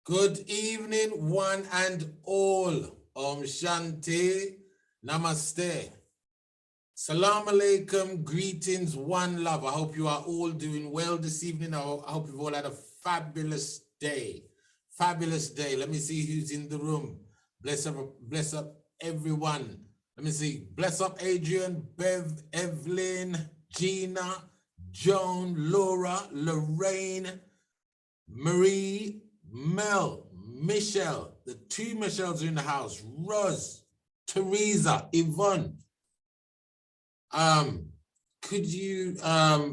Good evening, one and all. Om Shanti, Namaste. Salam alaikum, greetings, one love. I hope you are all doing well this evening. I hope you've all had a fabulous day. Fabulous day. Let me see who's in the room. Bless up everyone. Let me see. Bless up Adrian, Bev, Evelyn, Gina, Joan, Laura, Lorraine, Marie, Mel, Michelle, the two Michelles are in the house, Roz, Teresa, Yvonne. Could you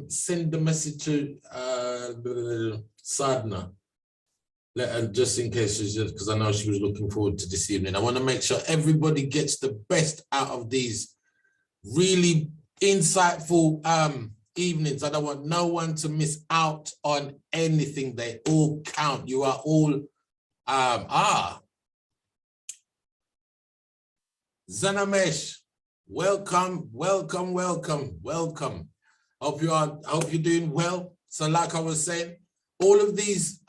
send the message to Sadhna? Just in case, because I know she was looking forward to this evening. I want to make sure everybody gets the best out of these really insightful evenings. I don't want no one to miss out on anything. They all count. You are all Zanamesh, welcome. Hope you're doing well. So like I was saying, all of these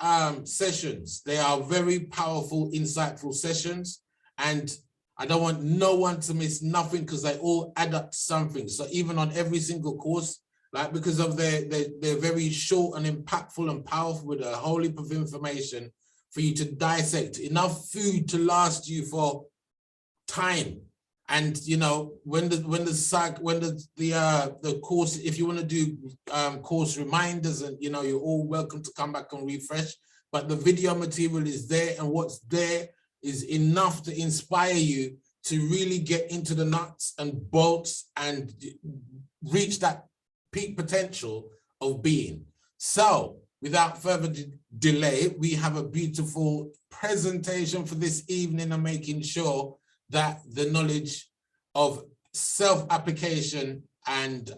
sessions, they are very powerful, insightful sessions, and I don't want no one to miss nothing because they all add up to something. So even on every single course, like because of they're very short and impactful and powerful with a whole heap of information for you to dissect, enough food to last you for time. And you know, when the course, if you want to do course reminders, and you know, you're all welcome to come back and refresh. But the video material is there, and what's there is enough to inspire you to really get into the nuts and bolts and reach that peak potential of being. So without further delay, we have a beautiful presentation for this evening and making sure that the knowledge of self-application and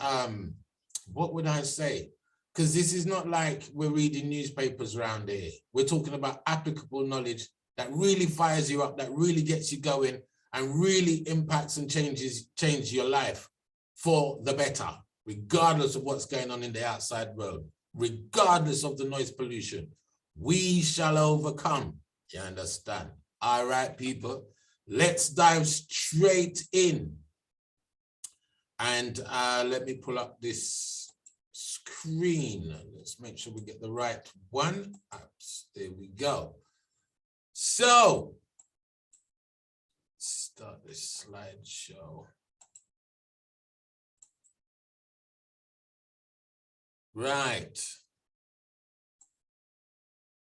what would I say? Because this is not like we're reading newspapers around here. We're talking about applicable knowledge that really fires you up, that really gets you going and really impacts and changes your life for the better, regardless of what's going on in the outside world, regardless of the noise pollution. We shall overcome. You understand? All right, people. Let's dive straight in. And let me pull up this screen. Let's make sure we get the right one. There we go. So, start this slideshow. Right.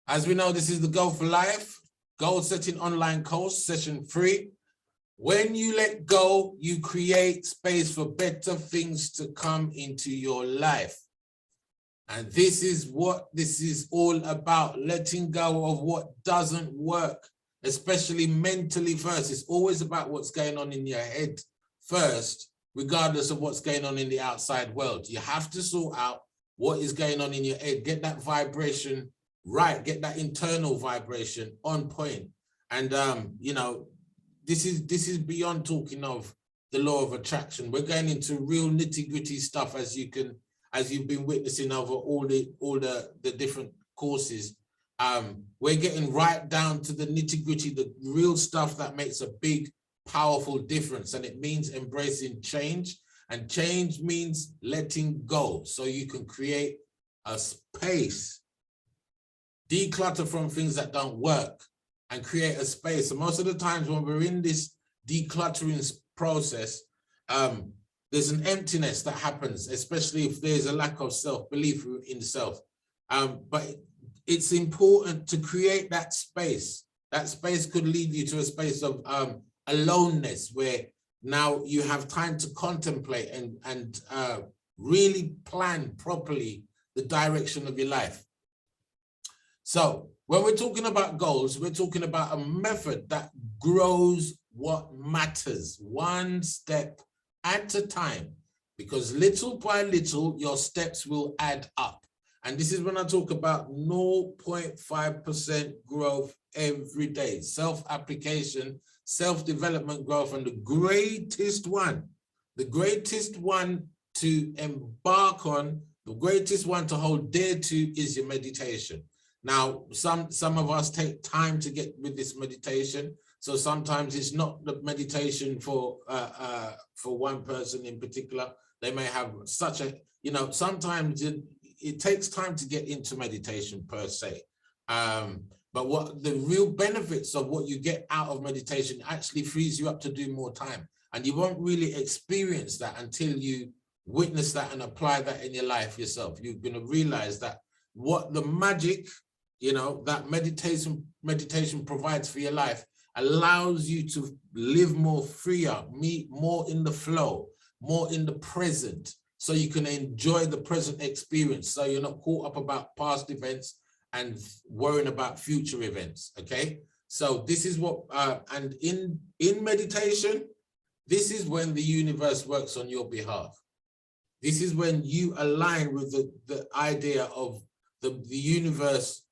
As we know, this is the Goal for Life. Goal setting online course, session 3. When you let go, you create space for better things to come into your life. And this is what this is all about, letting go of what doesn't work, especially mentally first. It's always about what's going on in your head first, regardless of what's going on in the outside world. You have to sort out what is going on in your head, get that vibration right, get that internal vibration on point. And you know, this is beyond talking of the law of attraction. We're going into real nitty-gritty stuff, as you've been witnessing over all the different courses. We're getting right down to the nitty-gritty, the real stuff that makes a big, powerful difference. And it means embracing change. And change means letting go so you can create a space, declutter from things that don't work and create a space. And most of the times when we're in this decluttering process, there's an emptiness that happens, especially if there's a lack of self-belief in self. But it's important to create that space. That space could lead you to a space of aloneness, where now you have time to contemplate and really plan properly the direction of your life. So when we're talking about goals, we're talking about a method that grows what matters, one step at a time, because little by little, your steps will add up. And this is when I talk about 0.5% growth every day, self-application, self-development growth, and the greatest one to embark on, the greatest one to hold dear to is your meditation. Now, some of us take time to get with this meditation. So sometimes it's not the meditation for one person in particular. They may have such a, you know, sometimes it takes time to get into meditation per se. But what the real benefits of what you get out of meditation actually frees you up to do more time. And you won't really experience that until you witness that and apply that in your life yourself. You're going to realize that what the magic, you know, that meditation provides for your life allows you to live more freer, more in the flow, more in the present, so you can enjoy the present experience. So you're not caught up about past events and worrying about future events. Okay. So this is what, and in meditation, this is when the universe works on your behalf. This is when you align with the idea of the universe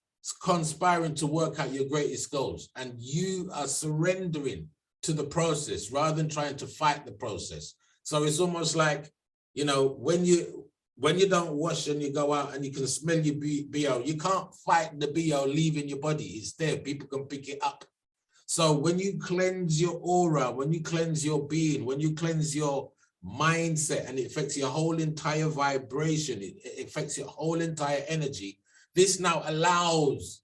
conspiring to work out your greatest goals, and you are surrendering to the process rather than trying to fight the process. So it's almost like, you know, when you don't wash and you go out and you can smell your BO, you can't fight the BO leaving your body. It's there, people can pick it up. So when you cleanse your aura, when you cleanse your being, when you cleanse your mindset, and it affects your whole entire vibration, it affects your whole entire energy, this now allows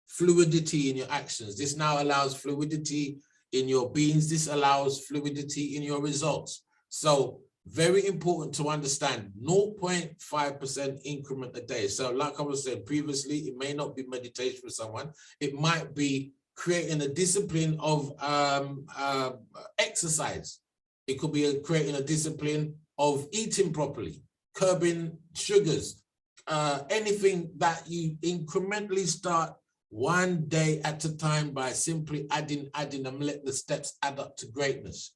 fluidity in your actions. This now allows fluidity in your beings. This allows fluidity in your results. So very important to understand, 0.5% increment a day. So like I was saying previously, it may not be meditation for someone. It might be creating a discipline of exercise. It could be creating a discipline of eating properly, curbing sugars, anything that you incrementally start one day at a time by simply adding and let the steps add up to greatness.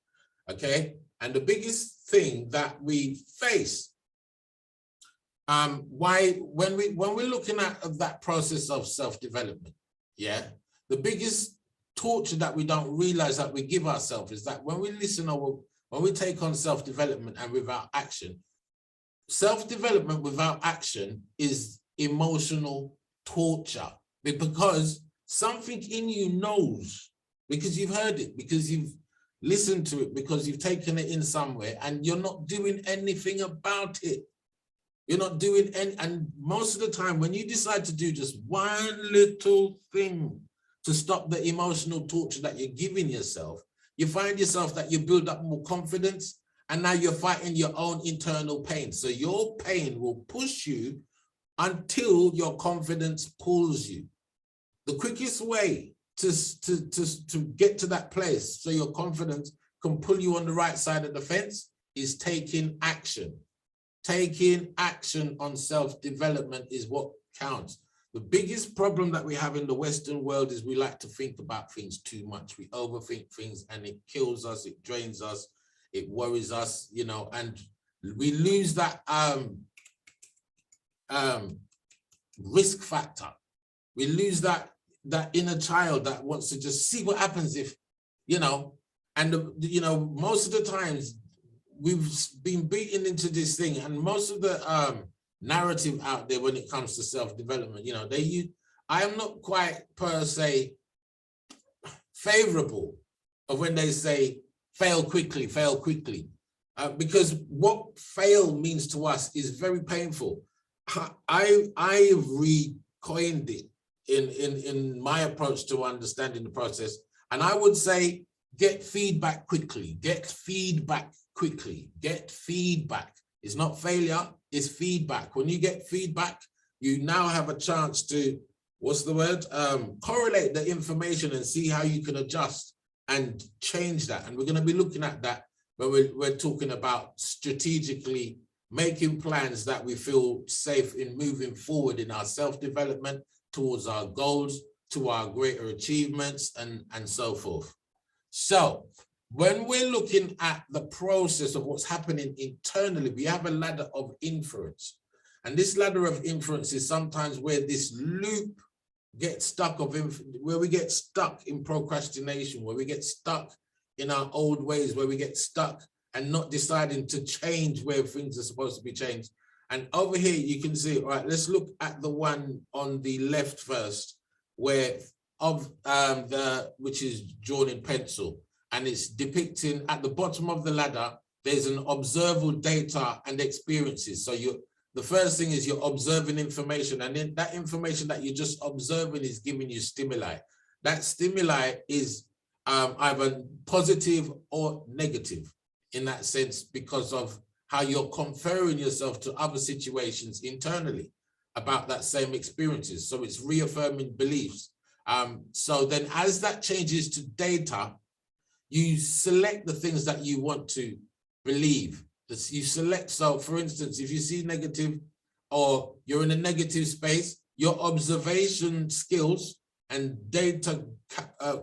Okay. And the biggest thing that we face, when we're looking at that process of self-development, yeah, the biggest torture that we don't realize that we give ourselves is that when we listen or when we take on self-development and without action, self-development without action is emotional torture, because something in you knows, because you've heard it, because you've listened to it, because you've taken it in somewhere, and you're not doing anything about it. You're not doing any, and most of the time when you decide to do just one little thing to stop the emotional torture that you're giving yourself, you find yourself that you build up more confidence, and now you're fighting your own internal pain. So your pain will push you until your confidence pulls you. The quickest way to get to that place so your confidence can pull you on the right side of the fence is taking action. Taking action on self-development is what counts. The biggest problem that we have in the Western world is we like to think about things too much. We overthink things, and it kills us, it drains us, it worries us, you know, and we lose that risk factor. We lose that inner child that wants to just see what happens if, you know, and you know, most of the times we've been beaten into this thing, and most of the narrative out there when it comes to self-development, you know, I am not quite per se favorable of when they say fail quickly, because what fail means to us is very painful. I've recoined it in my approach to understanding the process, and I would say get feedback quickly. Get feedback quickly. Get feedback. It's not failure, it's feedback. When you get feedback, you now have a chance to, what's the word? Correlate the information and see how you can adjust and change that. And we're going to be looking at that when we're talking about strategically making plans that we feel safe in moving forward in our self-development towards our goals, to our greater achievements, and so forth. So when we're looking at the process of what's happening internally, we have a ladder of inference. And this ladder of inference is sometimes where this loop gets stuck, where we get stuck in procrastination, where we get stuck in our old ways, where we get stuck and not deciding to change where things are supposed to be changed. And over here, you can see, all right, let's look at the one on the left first, where which is drawn in pencil, and it's depicting at the bottom of the ladder, there's an observable data and experiences. So the first thing is you're observing information, and then that information that you're just observing is giving you stimuli. That stimuli is either positive or negative in that sense, because of how you're comparing yourself to other situations internally about that same experiences. So it's reaffirming beliefs. So then as that changes to data, you select the things that you want to believe. You select, so for instance, if you see negative or you're in a negative space, your observation skills and data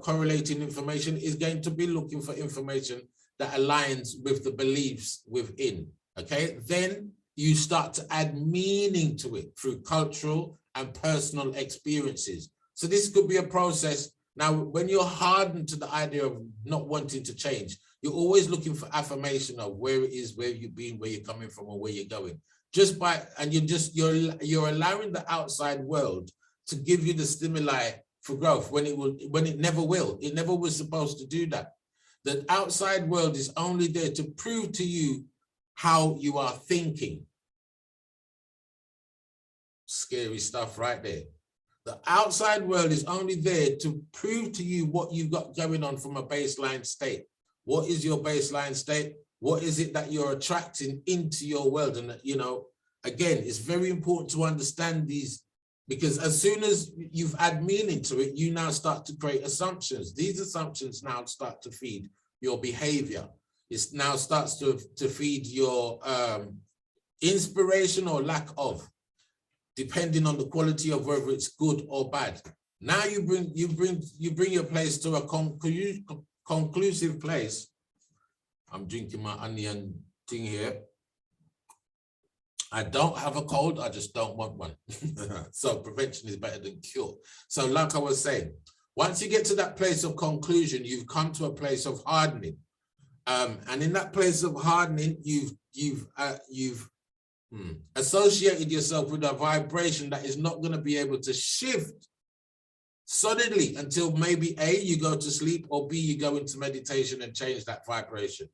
correlating information is going to be looking for information that aligns with the beliefs within, okay? Then you start to add meaning to it through cultural and personal experiences. So this could be a process. Now, when you're hardened to the idea of not wanting to change, you're always looking for affirmation of where it is, where you've been, where you're coming from, or where you're going. And you're allowing the outside world to give you the stimuli for growth when it never will. It never was supposed to do that. The outside world is only there to prove to you how you are thinking. Scary stuff right there. The outside world is only there to prove to you what you've got going on from a baseline state. What is your baseline state? What is it that you're attracting into your world? And, you know, again, it's very important to understand these, because as soon as you've added meaning to it, you now start to create assumptions. These assumptions now start to feed your behavior. It now starts to feed your inspiration or lack of, depending on the quality of whether it's good or bad. Now you bring your place to a conclusive place. I'm drinking my onion thing here. I don't have a cold, I just don't want one. So prevention is better than cure. So like I was saying, once you get to that place of conclusion, you've come to a place of hardening. And in that place of hardening, you've associated yourself with a vibration that is not going to be able to shift solidly until maybe A, you go to sleep, or B, you go into meditation and change that vibration.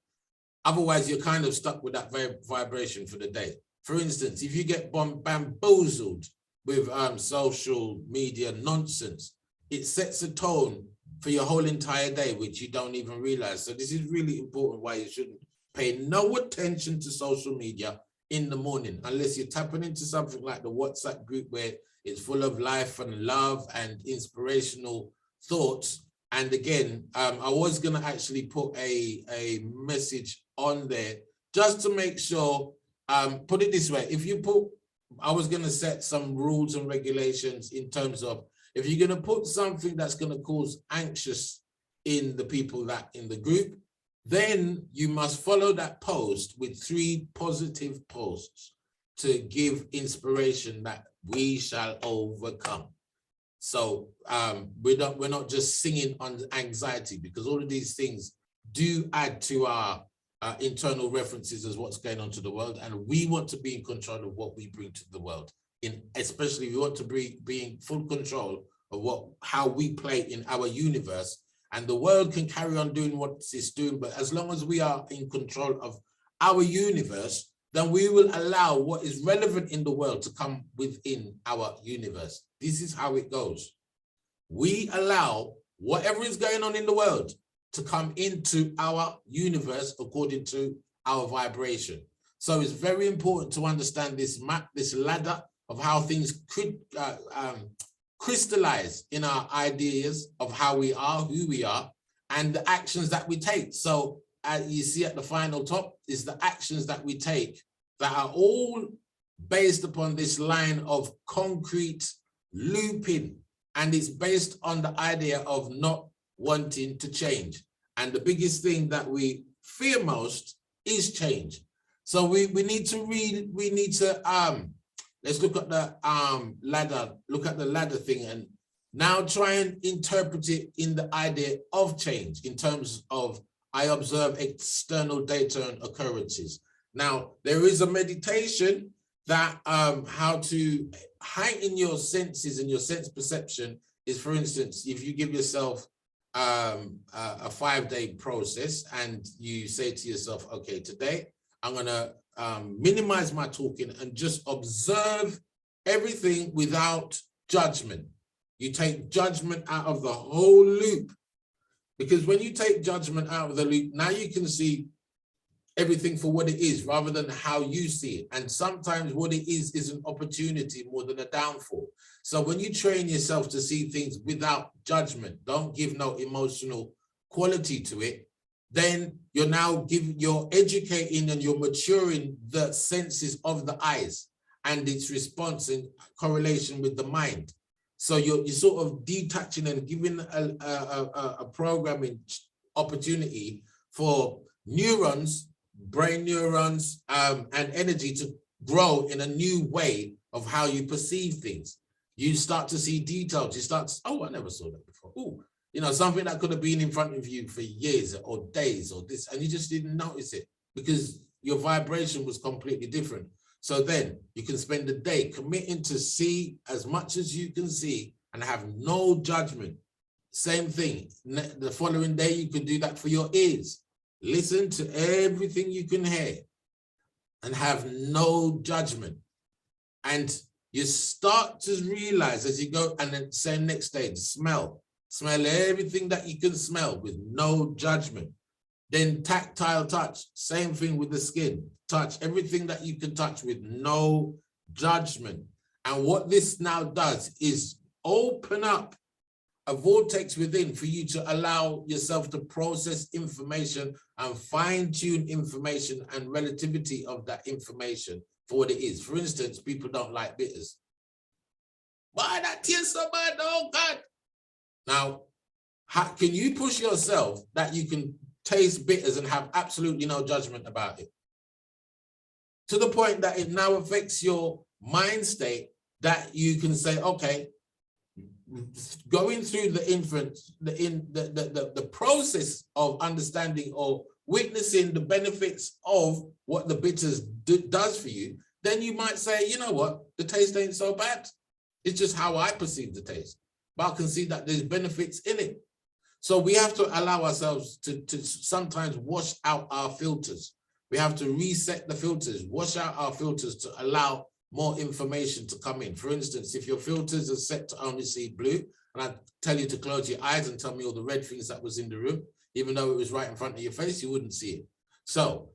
Otherwise, you're kind of stuck with that vibration for the day. For instance, if you get bamboozled with social media nonsense, it sets a tone for your whole entire day, which you don't even realize. So this is really important, why you shouldn't pay no attention to social media in the morning, unless you're tapping into something like the WhatsApp group where it's full of life and love and inspirational thoughts. And again, I was going to actually put a message on there just to make sure, put it this way, I was going to set some rules and regulations in terms of, if you're going to put something that's going to cause anxious in the people that in the group, then you must follow that post with 3 positive posts to give inspiration that we shall overcome. So we're not just singing on anxiety, because all of these things do add to our internal references as what's going on to the world, and we want to be in control of what we bring to the world. Especially we want to be in full control of how we play in our universe, and the world can carry on doing what it's doing, but as long as we are in control of our universe, then we will allow what is relevant in the world to come within our universe. This is how it goes. We allow whatever is going on in the world to come into our universe according to our vibration. So it's very important to understand this map, this ladder of how things could crystallize in our ideas of how we are, who we are, and the actions that we take. So as you see at the final top is the actions that we take that are all based upon this line of concrete looping, and it's based on the idea of not wanting to change. And the biggest thing that we fear most is change. So we need to let's look at the ladder thing, and now try and interpret it in the idea of change in terms of, I observe external data and occurrences. Now, there is a meditation that how to heighten your senses and your sense perception is, for instance, if you give yourself a 5-day process and you say to yourself, okay, today I'm gonna minimize my talking and just observe everything without judgment. You take judgment out of the whole loop, because when you take judgment out of the loop, now you can see everything for what it is rather than how you see it. And sometimes what it is an opportunity more than a downfall. So when you train yourself to see things without judgment, don't give no emotional quality to it, then you're educating and you're maturing the senses of the eyes and its response in correlation with the mind. So you're sort of detaching and giving a programming opportunity for neurons, brain neurons, and energy to grow in a new way of how you perceive things. You start to see details. You start to, oh, I never saw that before. Oh, you know, something that could have been in front of you for years or days or this, and you just didn't notice it because your vibration was completely different. So then you can spend the day committing to see as much as you can see and have no judgment. Same thing. The following day, you can do that for your ears. Listen to everything you can hear and have no judgment. And you start to realize as you go, and then say next day, smell everything that you can smell with no judgment. Then tactile touch, same thing with the skin. Touch everything that you can touch with no judgment. And what this now does is open up a vortex within for you to allow yourself to process information and fine-tune information and relativity of that information for what it is. For instance, people don't like bitters. Why that tastes so bad? Oh God. Now, how can you push yourself that you can taste bitters and have absolutely no judgment about it? To the point that it now affects your mind state that you can say, okay, going through the process of understanding or witnessing the benefits of what the bitters does for you, then you might say, you know what, the taste ain't so bad. It's just how I perceive the taste, but I can see that there's benefits in it. So we have to allow ourselves to sometimes wash out our filters. We have to reset the filters, wash out our filters to allow more information to come in. For instance, if your filters are set to only see blue, and I tell you to close your eyes and tell me all the red things that was in the room, even though it was right in front of your face, you wouldn't see it. So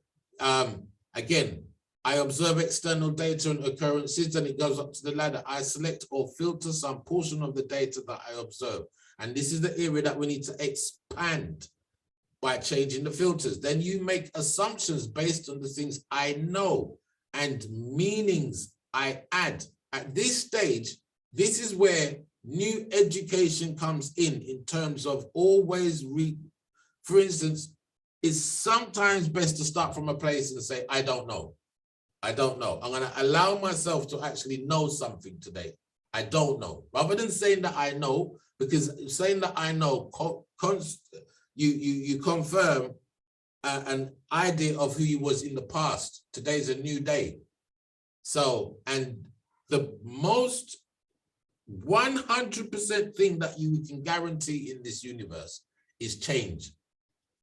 again, I observe external data and occurrences, then it goes up to the ladder. I select or filter some portion of the data that I observe. And this is the area that we need to expand by changing the filters. Then you make assumptions based on the things I know and meanings I add. At this stage, this is where new education comes in terms of always for instance, it's sometimes best to start from a place and say, I don't know. I don't know. I'm going to allow myself to actually know something today. I don't know. Rather than saying that I know, because saying that I know, you confirm an idea of who you was in the past. Today's a new day. So, and the most 100% thing that you can guarantee in this universe is change.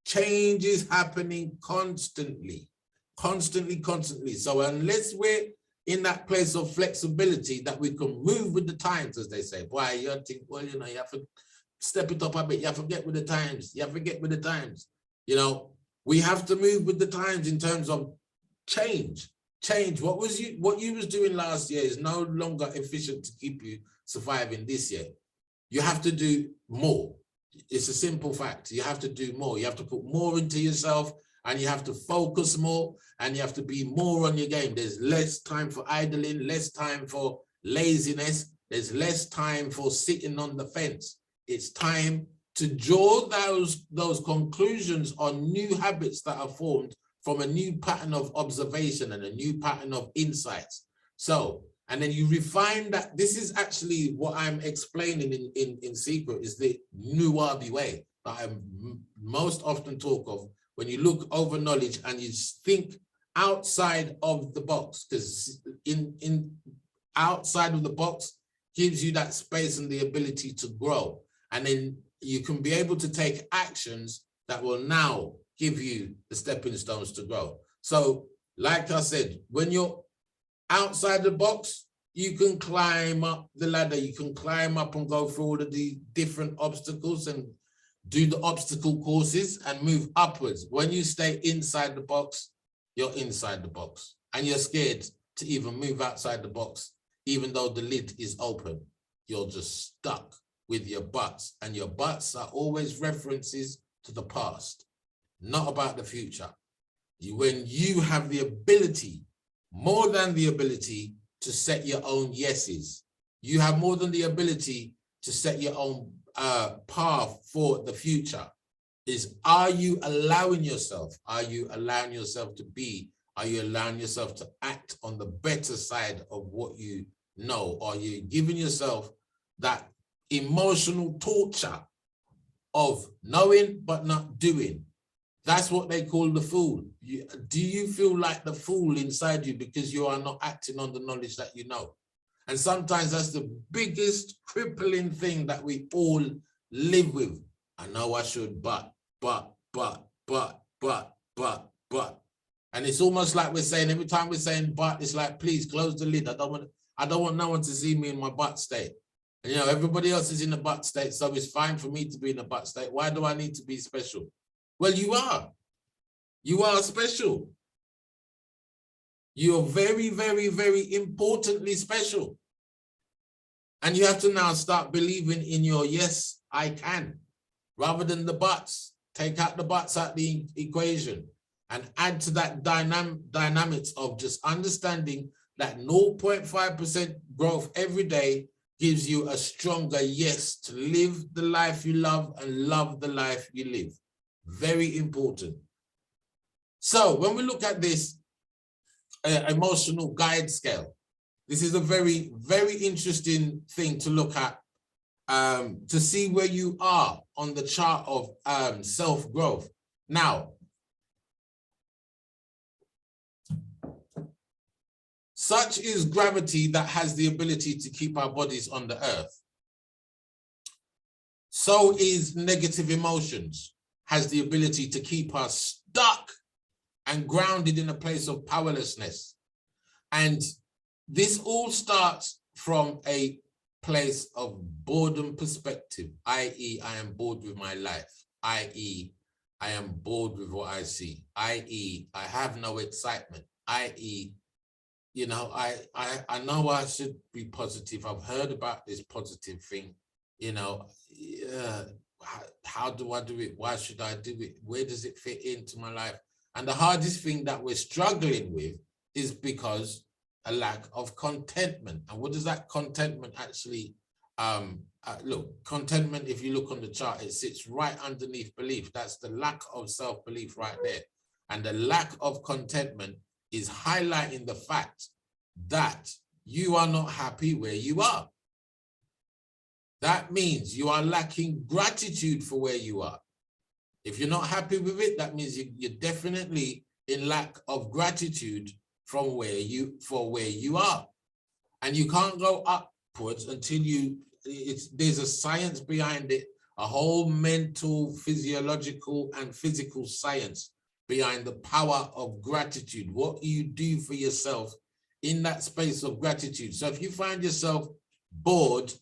Change is happening constantly. Constantly. So unless we're in that place of flexibility that we can move with the times, as they say, boy, you think, well, you know, you have to step it up a bit. You have to get with the times. You have to get with the times. You know, we have to move with the times in terms of change. What you was doing last year is no longer efficient to keep you surviving this year. You have to do more. It's a simple fact. You have to do more. You have to put more into yourself, and you have to focus more, and you have to be more on your game. There's less time for idling, less time for laziness. There's less time for sitting on the fence. It's time to draw those conclusions on new habits that are formed from a new pattern of observation and a new pattern of insights. So, and then you refine that. This is actually what I'm explaining in secret, is the new Wabi way that I most often talk of. When you look over knowledge and you think outside of the box, because in outside of the box gives you that space and the ability to grow. And then you can be able to take actions that will now give you the stepping stones to grow. So like I said, when you're outside the box, you can climb up the ladder, you can climb up and go through all of the different obstacles and do the obstacle courses and move upwards. When you stay inside the box, you're inside the box and you're scared to even move outside the box, even though the lid is open. You're just stuck with your butts, and your butts are always references to the past, not about the future. When you have the ability, more than the ability, to set your own yeses, you have more than the ability to set your own path for the future. Are you allowing yourself to be, are you allowing yourself to act on the better side of what you know? Are you giving yourself that emotional torture of knowing but not doing? That's what they call the fool. Do you feel like the fool inside you because you are not acting on the knowledge that you know? And sometimes that's the biggest crippling thing that we all live with. I know I should, but. And it's almost like we're saying, every time we're saying but, it's like, please close the lid. I don't want no one to see me in my butt state. And, you know, everybody else is in the butt state, so it's fine for me to be in the butt state. Why do I need to be special? Well, you are. You are special. You're very, very, very importantly special. And you have to now start believing in your yes, I can, rather than the buts. Take out the buts out the equation and add to that dynamics of just understanding that 0.5% growth every day gives you a stronger yes to live the life you love and love the life you live. Very important. So when we look at this emotional guide scale, this is a very, very interesting thing to look at, to see where you are on the chart of self-growth. Now, such is gravity that has the ability to keep our bodies on the earth. So is negative emotions, has the ability to keep us stuck and grounded in a place of powerlessness. And this all starts from a place of boredom perspective, i.e., I am bored with my life, i.e., I am bored with what I see, i.e., I have no excitement, i.e., you know, I know I should be positive. I've heard about this positive thing, you know, how do I do it? Why should I do it? Where does it fit into my life? And the hardest thing that we're struggling with is because a lack of contentment. And what does that contentment actually, look, contentment, if you look on the chart, it sits right underneath belief. That's the lack of self-belief right there. And the lack of contentment is highlighting the fact that you are not happy where you are. That means you are lacking gratitude for where you are. If you're not happy with it, that means you're definitely in lack of gratitude from where you are. And you can't go upwards until there's a science behind it, a whole mental, physiological, and physical science behind the power of gratitude. What you do for yourself in that space of gratitude. So if you find yourself bored,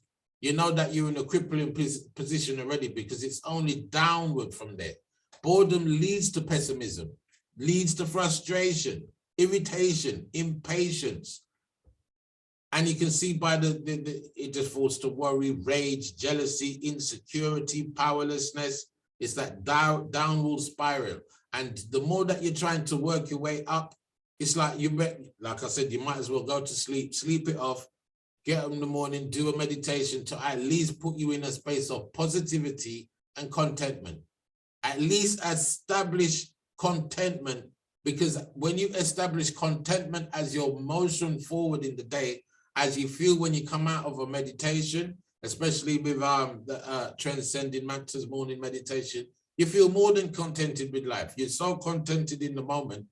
you know that you're in a crippling position already, because it's only downward from there. Boredom leads to pessimism, leads to frustration, irritation, impatience. And you can see by it just falls to worry, rage, jealousy, insecurity, powerlessness. It's that downward spiral. And the more that you're trying to work your way up, it's like like I said, you might as well go to sleep, sleep it off, get up in the morning, do a meditation to at least put you in a space of positivity and contentment. At least establish contentment, because when you establish contentment as your motion forward in the day, as you feel when you come out of a meditation, especially with the Transcending Matters morning meditation, you feel more than contented with life. You're so contented in the moment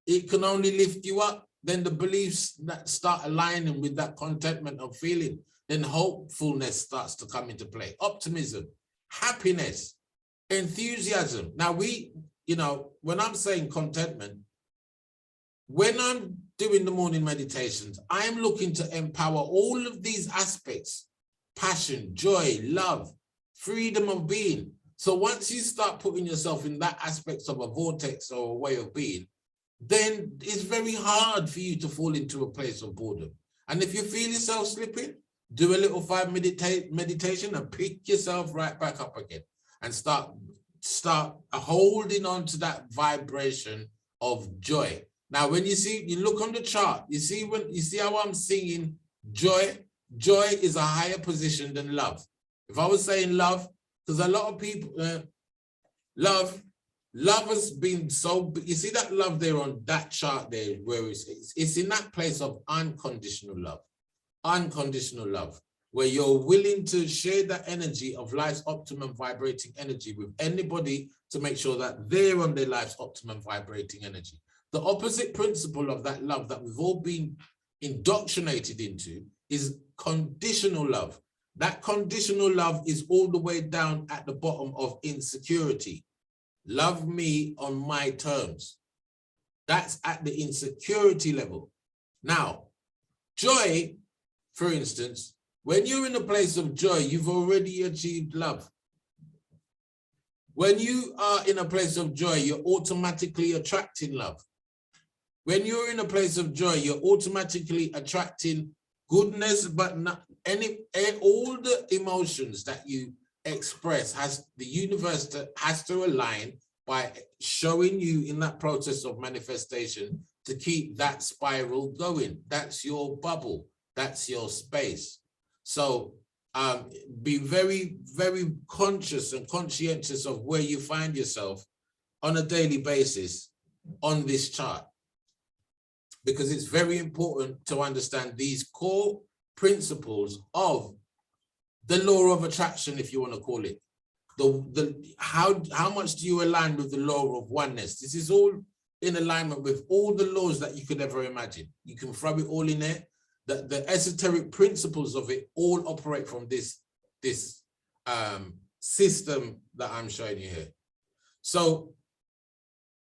it can only lift you up. Then the beliefs that start aligning with that contentment of feeling, then hopefulness starts to come into play. Optimism, happiness, enthusiasm. Now when I'm saying contentment, when I'm doing the morning meditations, I'm looking to empower all of these aspects: passion, joy, love, freedom of being. So once you start putting yourself in that aspect of a vortex or a way of being, then it's very hard for you to fall into a place of boredom. And if you feel yourself slipping, do a little 5-minute meditation and pick yourself right back up again and start holding on to that vibration of joy. Now, when you look on the chart, you see how I'm singing joy. Joy is a higher position than love. If I was saying love, because a lot of people, love has been so, you see that love there on that chart there, where it's in that place of unconditional love, where you're willing to share that energy of life's optimum vibrating energy with anybody to make sure that they're on their life's optimum vibrating energy. The opposite principle of that love that we've all been indoctrinated into is conditional love. That conditional love is all the way down at the bottom of insecurity. Love me on my terms. That's at the insecurity level. Now, joy, for instance, when you're in a place of joy, you've already achieved love. When you are in a place of joy, you're automatically attracting love. When you're in a place of joy, you're automatically attracting goodness, but not all the emotions that you express the universe has to align by showing you in that process of manifestation to keep that spiral going. That's your bubble. That's your space. So be very, very conscious and conscientious of where you find yourself on a daily basis on this chart, because it's very important to understand these core principles of the law of attraction, if you want to call it. How much do you align with the law of oneness? This is all in alignment with all the laws that you could ever imagine. You can throw it all in there. The esoteric principles of it all operate from this system that I'm showing you here. So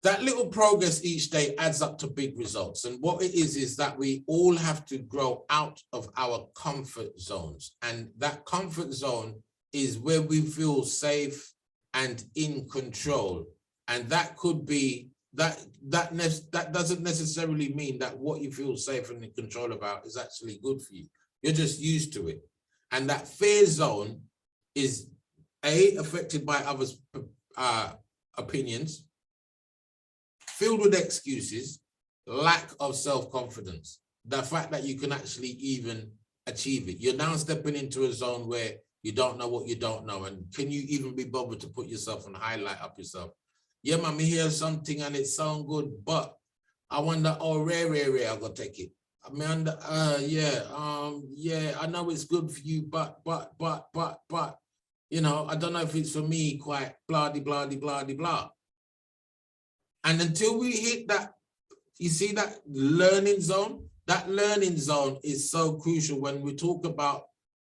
that little progress each day adds up to big results. And what it is that we all have to grow out of our comfort zones. And that comfort zone is where we feel safe and in control. And that could be, that doesn't necessarily mean that what you feel safe and in control about is actually good for you. You're just used to it. And that fear zone is affected by others' opinions, filled with excuses, lack of self-confidence, the fact that you can actually even achieve it. You're now stepping into a zone where you don't know what you don't know. And can you even be bothered to put yourself and highlight up yourself? Yeah, man, me hear something and it sound good, but I wonder, oh, rare, I gotta take it. I mean, yeah, I know it's good for you, but, you know, I don't know if it's for me, quite blah, blah, blah, blah. And until we hit that, you see that learning zone? That learning zone is so crucial when we talk about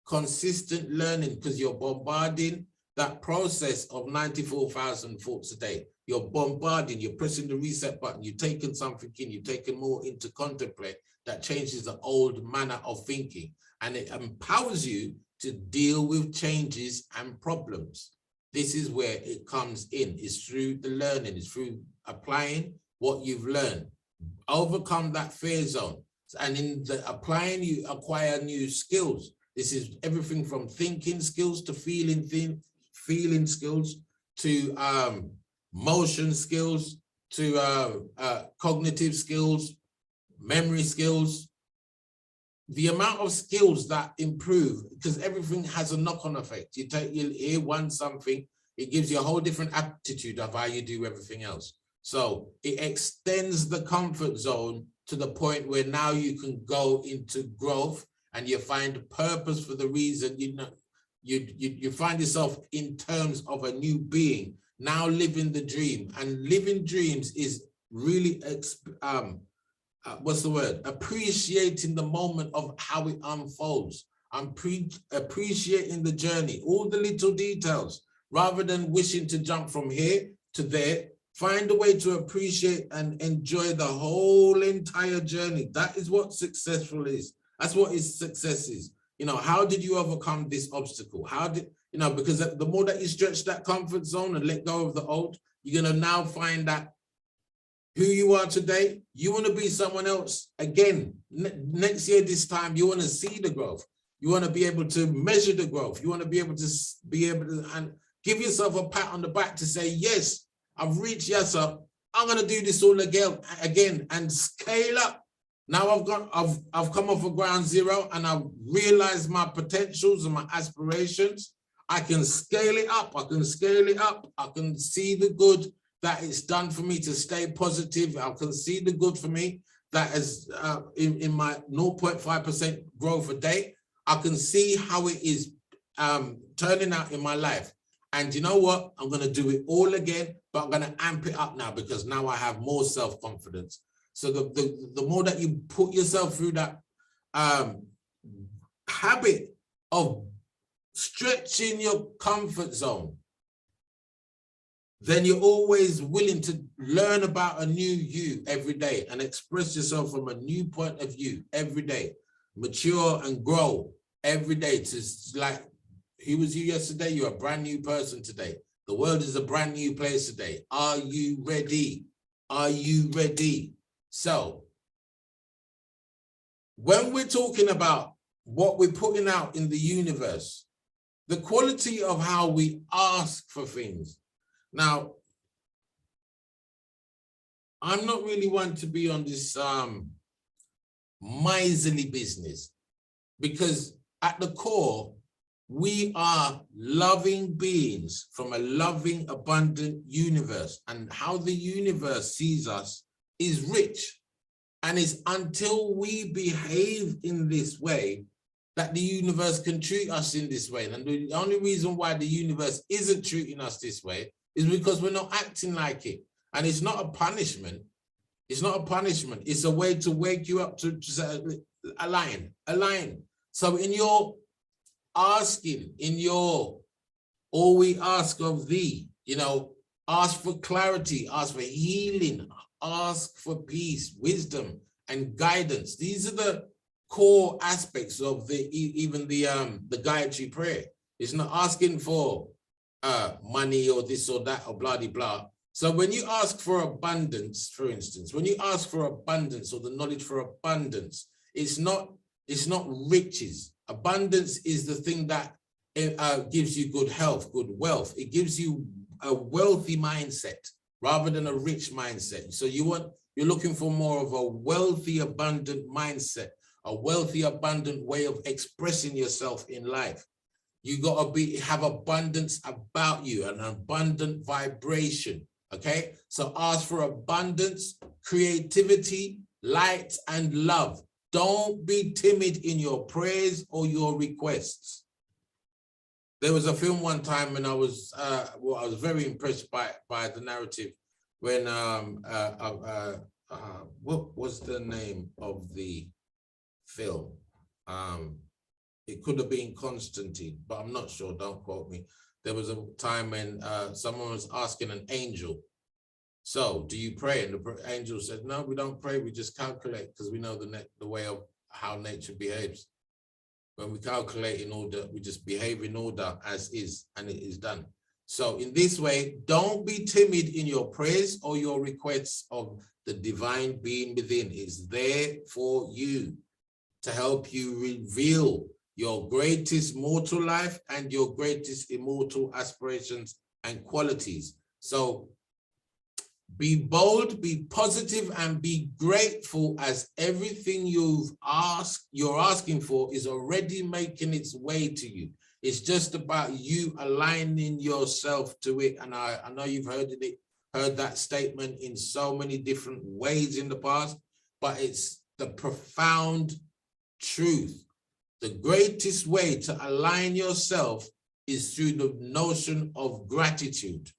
consistent learning, because you're bombarding that process of 94,000 thoughts a day. You're bombarding, you're pressing the reset button, you're taking something in, you're taking more into contemplate that changes the old manner of thinking. And it empowers you to deal with changes and problems. This is where it comes in. It's through the learning, it's through applying what you've learned. Overcome that fear zone. And in the applying, you acquire new skills. This is everything from thinking skills to feeling skills to motion skills to cognitive skills, memory skills. The amount of skills that improve, because everything has a knock-on effect. You hear something, it gives you a whole different aptitude of how you do everything else. So it extends the comfort zone to the point where now you can go into growth and you find purpose for the reason, you know, you find yourself in terms of a new being, now living the dream. And living dreams is really, what's the word? Appreciating the moment of how it unfolds. I'm appreciating the journey, all the little details, rather than wishing to jump from here to there. Find a way to appreciate and enjoy the whole entire journey. That is what successful is. That's what success is. You know, how did you overcome this obstacle? How did, you know, because the more that you stretch that comfort zone and let go of the old, you're going to now find that who you are today, you want to be someone else again. Next year, this time, you want to see the growth. You want to be able to measure the growth. You want to be able to and give yourself a pat on the back to say, yes, I've reached yes up. I'm going to do this all again and scale up. Now I've come off of ground zero and I've realized my potentials and my aspirations. I can scale it up. I can scale it up. I can see the good that it's done for me to stay positive. I can see the good for me that is in my 0.5% growth a day. I can see how it is turning out in my life. And you know what? I'm going to do it all again, but I'm going to amp it up now because now I have more self-confidence. So the more that you put yourself through that habit of stretching your comfort zone, then you're always willing to learn about a new you every day and express yourself from a new point of view every day, mature and grow every day. To like, who was you yesterday? You're a brand new person today. The world is a brand new place today. Are you ready? Are you ready? So when we're talking about what we're putting out in the universe, the quality of how we ask for things. Now, I'm not really one to be on this miserly business, because at the core, we are loving beings from a loving, abundant universe, and how the universe sees us is rich. And it's until we behave in this way that the universe can treat us in this way. And the only reason why the universe isn't treating us this way is because we're not acting like it. And it's not a punishment. It's not a punishment. It's a way to wake you up to align. So in your asking, in your, all we ask of thee, you know, ask for clarity, ask for healing, ask for peace, wisdom, and guidance. These are the core aspects of even the Gayatri prayer. It's not asking for money or this or that or blah, blah, blah. So when you ask for abundance, for instance, when you ask for abundance or the knowledge for abundance, it's not riches. Abundance is the thing that gives you good health, good wealth. It gives you a wealthy mindset rather than a rich mindset. So you're looking for more of a wealthy, abundant mindset, a wealthy, abundant way of expressing yourself in life. You got to have abundance about you, an abundant vibration. Okay, so ask for abundance, creativity, light, and love. Don't be timid in your prayers or your requests. There was a film one time when I was very impressed by the narrative when what was the name of the film? It could have been Constantine, but I'm not sure. Don't quote me. There was a time when someone was asking an angel, so do you pray? And the angel said, no, we don't pray. We just calculate because we know the way of how nature behaves. When we calculate in order, we just behave in order as is, and it is done. So in this way, don't be timid in your prayers or your requests of the divine being within. It's there for you to help you reveal your greatest mortal life and your greatest immortal aspirations and qualities. So be bold, be positive, and be grateful, as everything you're asking for is already making its way to you. It's just about you aligning yourself to it. And I know you've heard that statement in so many different ways in the past, but it's the profound truth. The greatest way to align yourself is through the notion of gratitude.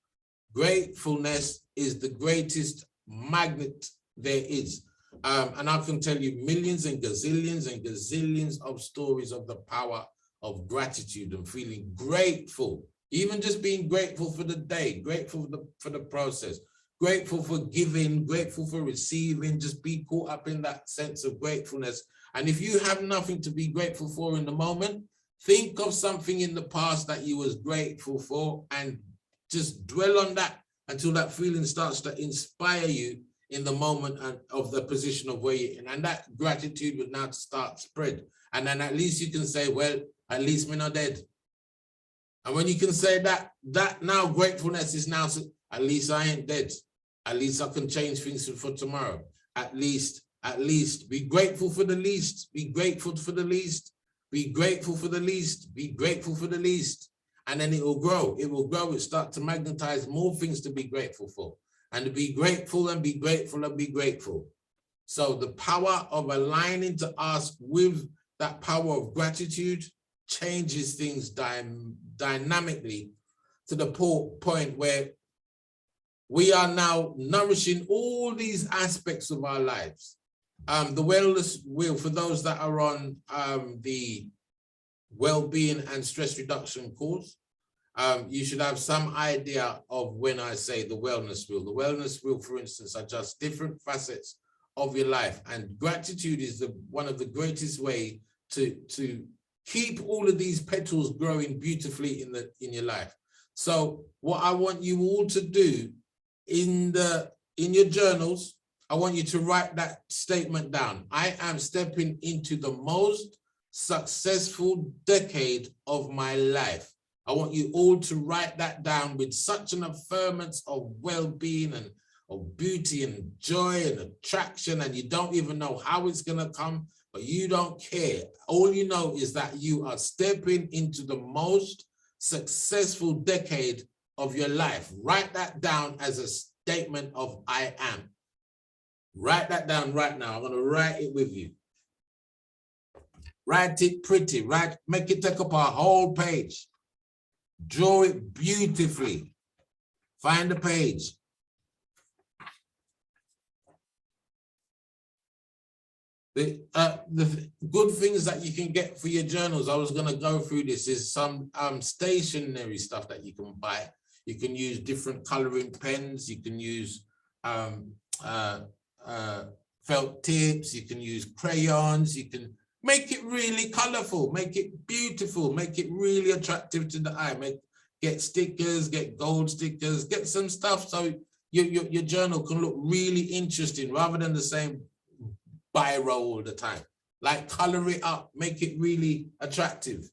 Gratefulness is the greatest magnet there is. And I can tell you millions and gazillions of stories of the power of gratitude and feeling grateful, even just being grateful for the day, grateful for the process, grateful for giving, grateful for receiving, just be caught up in that sense of gratefulness. And if you have nothing to be grateful for in the moment, think of something in the past that you was grateful for and just dwell on that until that feeling starts to inspire you in the moment and of the position of where you're in. And that gratitude would now start spread. And then at least you can say, well, at least me not dead. And when you can say that, that now gratefulness is now, at least I ain't dead. At least I can change things for tomorrow. At least, be grateful for the least, be grateful for the least, be grateful for the least, be grateful for the least. And then it will grow, it start to magnetize more things to be grateful for. And to be grateful and be grateful and be grateful. So the power of aligning to ask with that power of gratitude changes things dynamically to the point where we are now nourishing all these aspects of our lives. The wellness wheel, for those that are on the well-being and stress reduction course, you should have some idea of when I say the wellness wheel. The wellness wheel, for instance, are just different facets of your life. And gratitude is one of the greatest way to keep all of these petals growing beautifully in your life. So what I want you all to do in your journals, I want you to write that statement down. I am stepping into the most successful decade of my life. I want you all to write that down with such an affirmance of well-being and of beauty and joy and attraction, and you don't even know how it's going to come, but you don't care. All you know is that you are stepping into the most successful decade of your life. Write that down as a statement of I am. Write that down right now. I'm going to write it with you. Write it pretty, make it take up a whole page. Draw it beautifully. Find the page. The good things that you can get for your journals, I was going to go through this, is some stationery stuff that you can buy. You can use different coloring pens. You can use felt tips. You can use crayons. You can make it really colorful, make it beautiful, make it really attractive to the eye. Get stickers, get gold stickers, get some stuff so your journal can look really interesting rather than the same biro all the time. Like color it up, make it really attractive.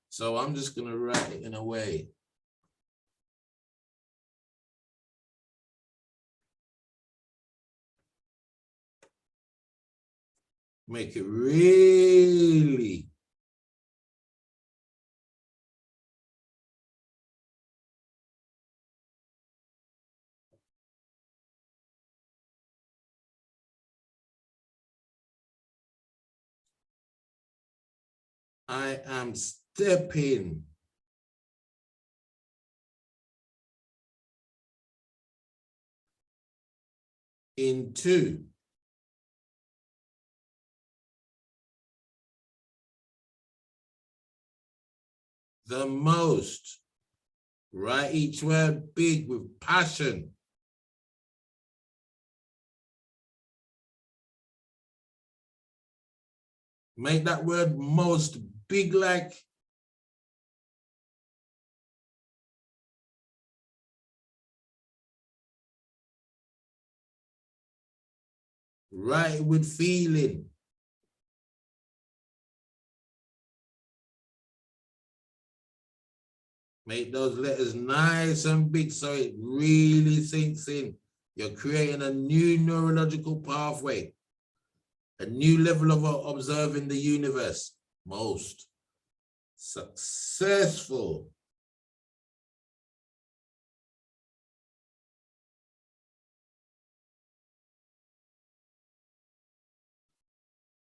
So I'm just gonna write it in a way. Make it really I am stepping into the most, write each word big with passion. Make that word most big, like write it with feeling. Make those letters nice and big so it really sinks in. You're creating a new neurological pathway, a new level of observing the universe. Most successful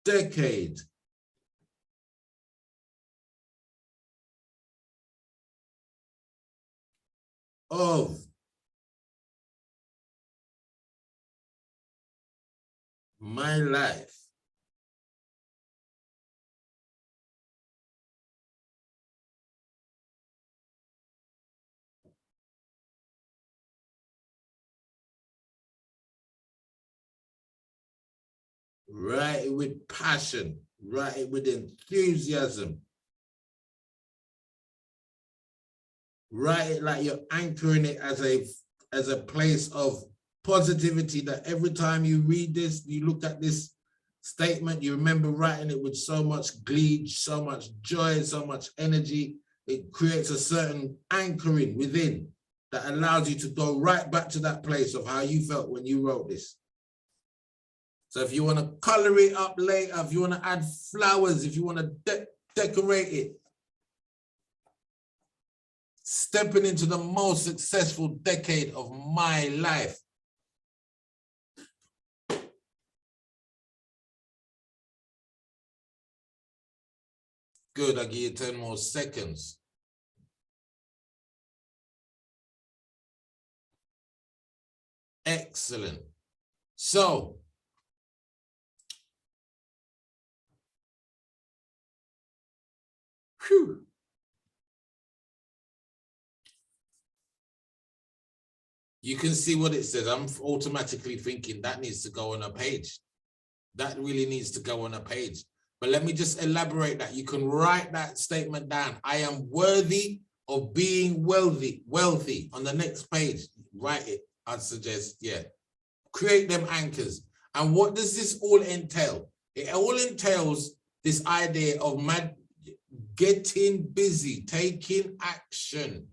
decade of my life. Write it with passion, write it with enthusiasm. Write it like you're anchoring it as a place of positivity, that every time you read this, you look at this statement, you remember writing it with so much glee, so much joy, so much energy. It creates a certain anchoring within that allows you to go right back to that place of how you felt when you wrote this. So if you want to color it up later, if you want to add flowers, if you want to decorate it, stepping into the most successful decade of my life. Good, I'll give you 10 more seconds. Excellent. So, whew. You can see what it says. I'm automatically thinking that needs to go on a page. That really needs to go on a page. But let me just elaborate that. You can write that statement down. I am worthy of being wealthy. On the next page, write it. I'd suggest, yeah. Create them anchors. And what does this all entail? It all entails this idea of getting busy, taking action.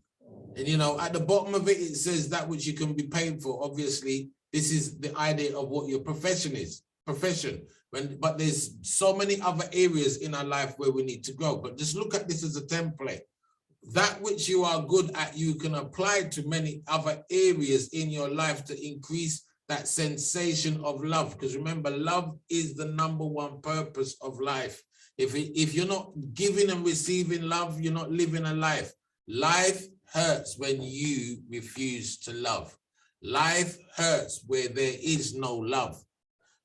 And, you know, at the bottom of it, it says that which you can be paid for. Obviously, this is the idea of what your profession is. But there's so many other areas in our life where we need to grow. But just look at this as a template. That which you are good at, you can apply to many other areas in your life to increase that sensation of love. Because remember, love is the #1 purpose of life. If you're not giving and receiving love, you're not living a life. Life hurts when you refuse to love. Life hurts where there is no love.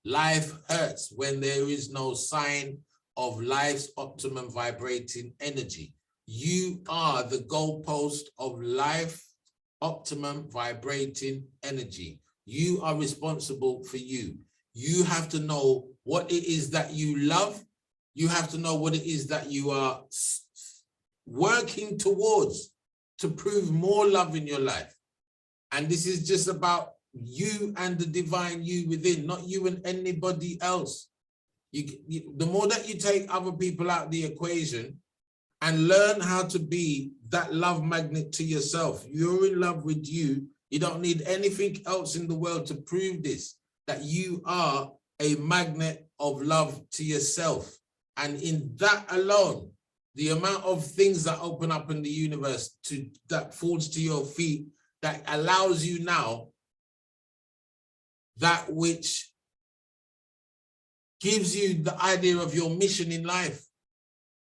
Life hurts when there is no sign of life's optimum vibrating energy. You are the goalpost of life optimum vibrating energy. You are responsible for you. You have to know what it is that you love. You have to know what it is that you are working towards to prove more love in your life. And this is just about you and the divine you within, not you and anybody else. The more that you take other people out of the equation and learn how to be that love magnet to yourself, you're in love with you. You don't need anything else in the world to prove this, that you are a magnet of love to yourself. And in that alone, the amount of things that open up in the universe that falls to your feet, that allows you now that which gives you the idea of your mission in life.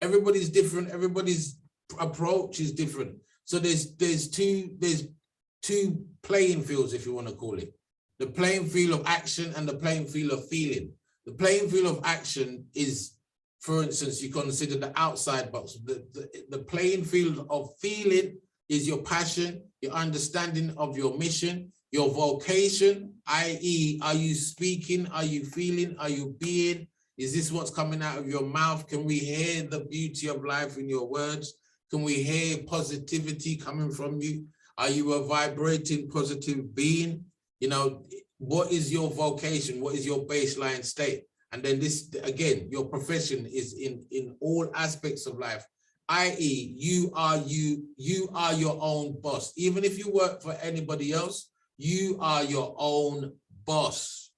Everybody's different. Everybody's approach is different. So there's two playing fields, if you want to call it. The playing field of action and the playing field of feeling. The playing field of action is, for instance, you consider the outside box. The playing field of feeling is your passion, your understanding of your mission, your vocation, i.e., are you speaking? Are you feeling? Are you being? Is this what's coming out of your mouth? Can we hear the beauty of life in your words? Can we hear positivity coming from you? Are you a vibrating positive being? You know, what is your vocation? What is your baseline state? And then this, again, your profession is in all aspects of life, i.e., you are your own boss. Even if you work for anybody else, you are your own boss.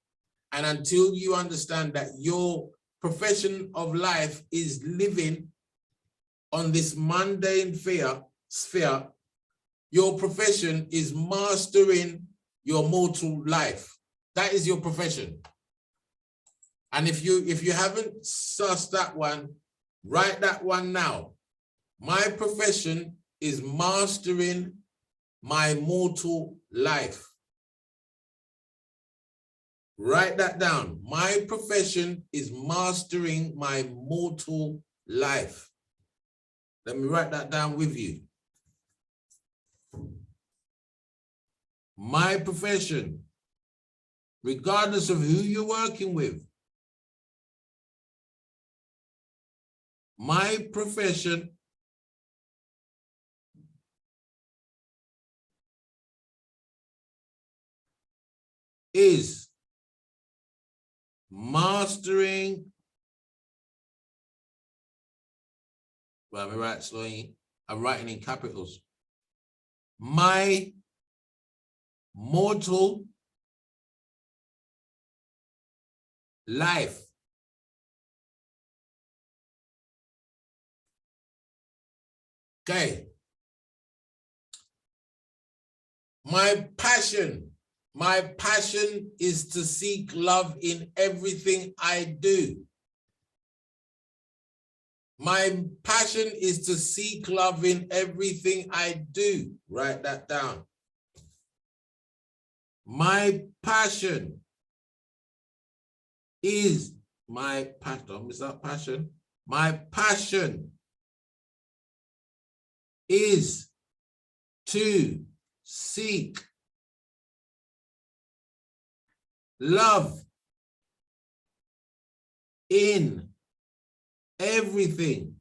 And until you understand that your profession of life is living on this mundane sphere, your profession is mastering your mortal life. That is your profession. And if you haven't sussed that one, write that one now. My profession is mastering my mortal life. Write that down. My profession is mastering my mortal life. Let me write that down with you. My profession, regardless of who you're working with, my profession is mastering, well, let me write slowly. I'm writing in capitals. My mortal life. Okay. My passion is to seek love in everything I do. My passion is to seek love in everything I do. Write that down. My passion is my passion. Don't miss that passion. My passion is to seek love in everything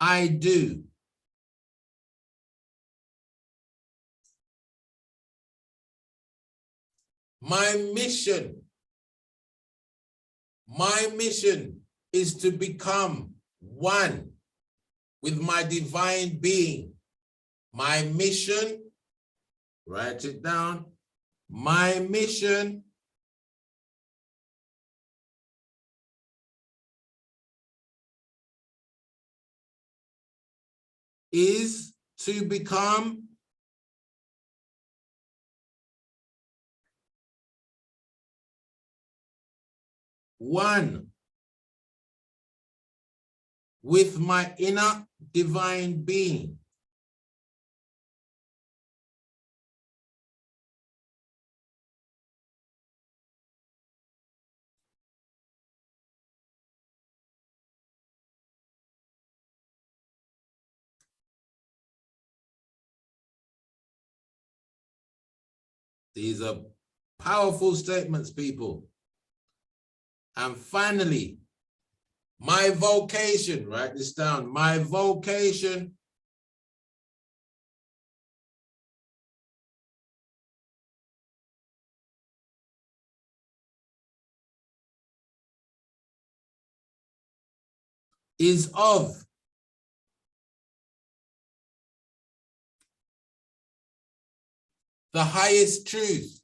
I do. My mission is to become one with my divine being. My mission, write it down. My mission is to become one with my inner divine being. These are powerful statements, people. And finally, my vocation, write this down. My vocation is of the highest truth.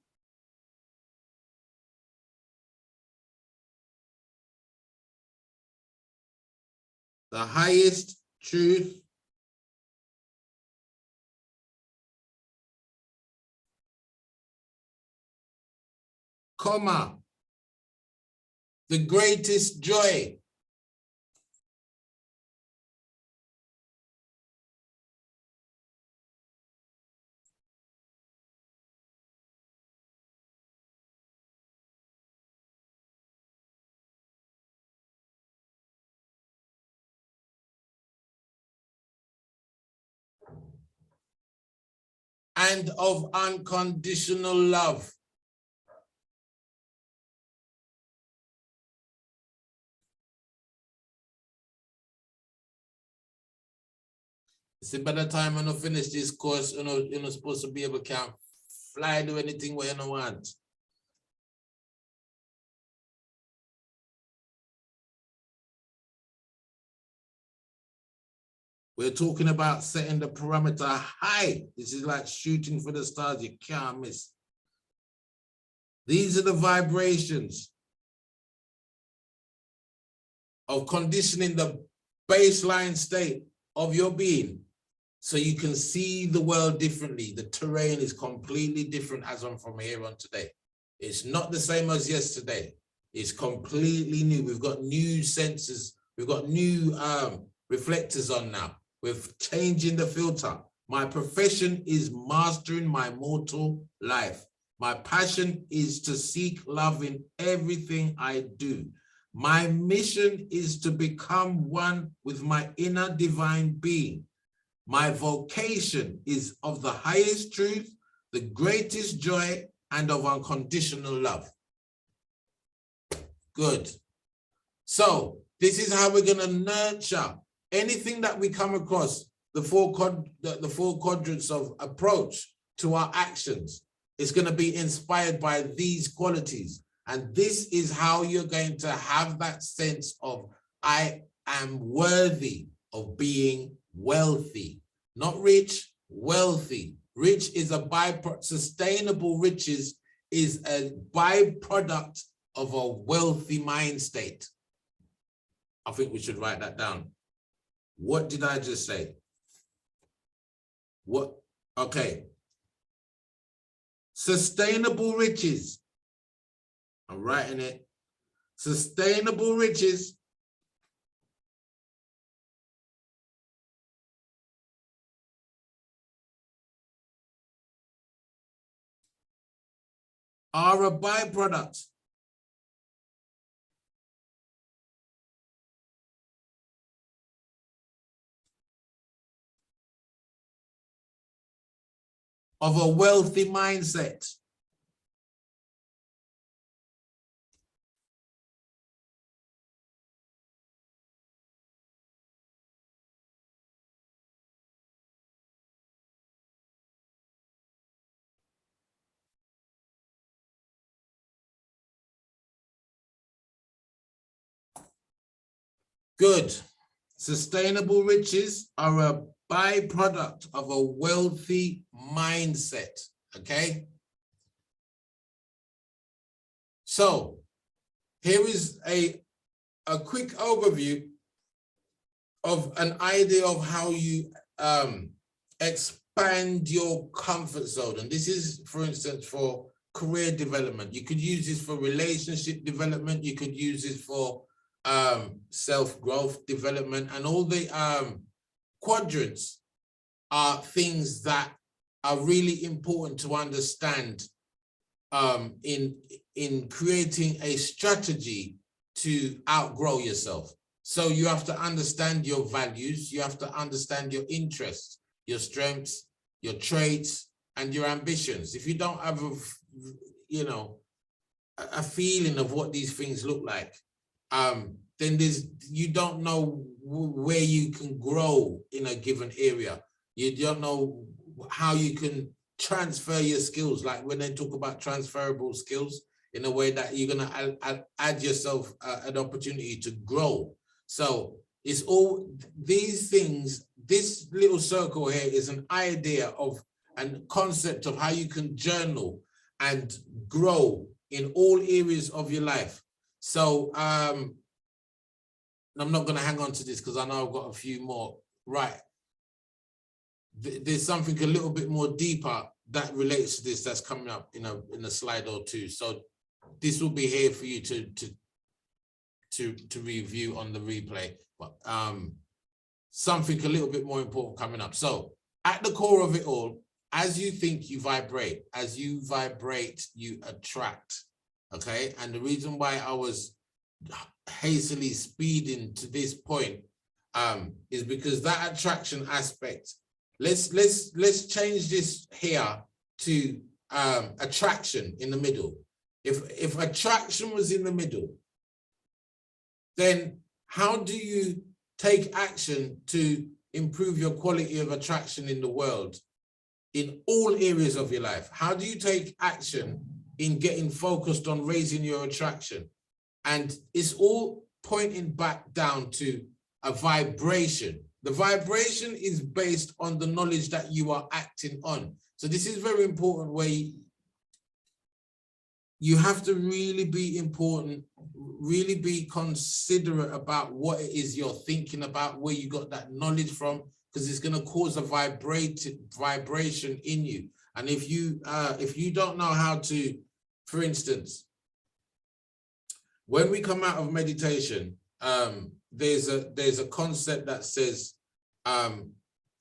The highest truth, comma, the greatest joy. And of unconditional love. See, by the time I finish this course, you're not supposed to be able to fly, do anything where you don't want. We're talking about setting the parameter high. This is like shooting for the stars. You can't miss. These are the vibrations of conditioning the baseline state of your being so you can see the world differently. The terrain is completely different as I'm from here on today. It's not the same as yesterday. It's completely new. We've got new sensors. We've got new reflectors on now. We're changing the filter. My profession is mastering my mortal life. My passion is to seek love in everything I do. My mission is to become one with my inner divine being. My vocation is of the highest truth, the greatest joy, and of unconditional love. Good. So this is how we're going to nurture anything that we come across, the four quadrants of approach to our actions. It's going to be inspired by these qualities. And this is how you're going to have that sense of, I am worthy of being wealthy, not rich, wealthy. Rich is a byproduct. Sustainable riches is a byproduct of a wealthy mind state. I think we should write that down. What did I just say? What? Okay. Sustainable riches. I'm writing it. Sustainable riches are a byproduct of a wealthy mindset. Good. Sustainable riches are a byproduct of a wealthy mindset. Okay. So here is a quick overview of an idea of how you expand your comfort zone. And this is, for instance, for career development. You could use this for relationship development. You could use this for self-growth development, and all the quadrants are things that are really important to understand in creating a strategy to outgrow yourself. So you have to understand your values, you have to understand your interests, your strengths, your traits, and your ambitions. If you don't have a feeling of what these things look like, then you don't know where you can grow in a given area. You don't know how you can transfer your skills, like when they talk about transferable skills, in a way that you're going to add yourself an opportunity to grow. So it's all these things. This little circle here is an idea of and concept of how you can journal and grow in all areas of your life. So I'm not going to hang on to this because I know I've got a few more. Right. There's something a little bit more deeper that relates to this that's coming up in a slide or two. So this will be here for you to review on the replay. But something a little bit more important coming up. So at the core of it all, as you think, you vibrate. As you vibrate, you attract. Okay. And the reason why I was hastily speeding to this point is because that attraction aspect, let's change this here to attraction in the middle. If attraction was in the middle, then how do you take action to improve your quality of attraction in the world in all areas of your life? How do you take action in getting focused on raising your attraction? And it's all pointing back down to a vibration. The vibration is based on the knowledge that you are acting on. So this is very important, where you have to really be considerate about what it is you're thinking about, where you got that knowledge from, because it's going to cause a vibration in you. And if you don't know how to, for instance, when we come out of meditation, there's a concept that says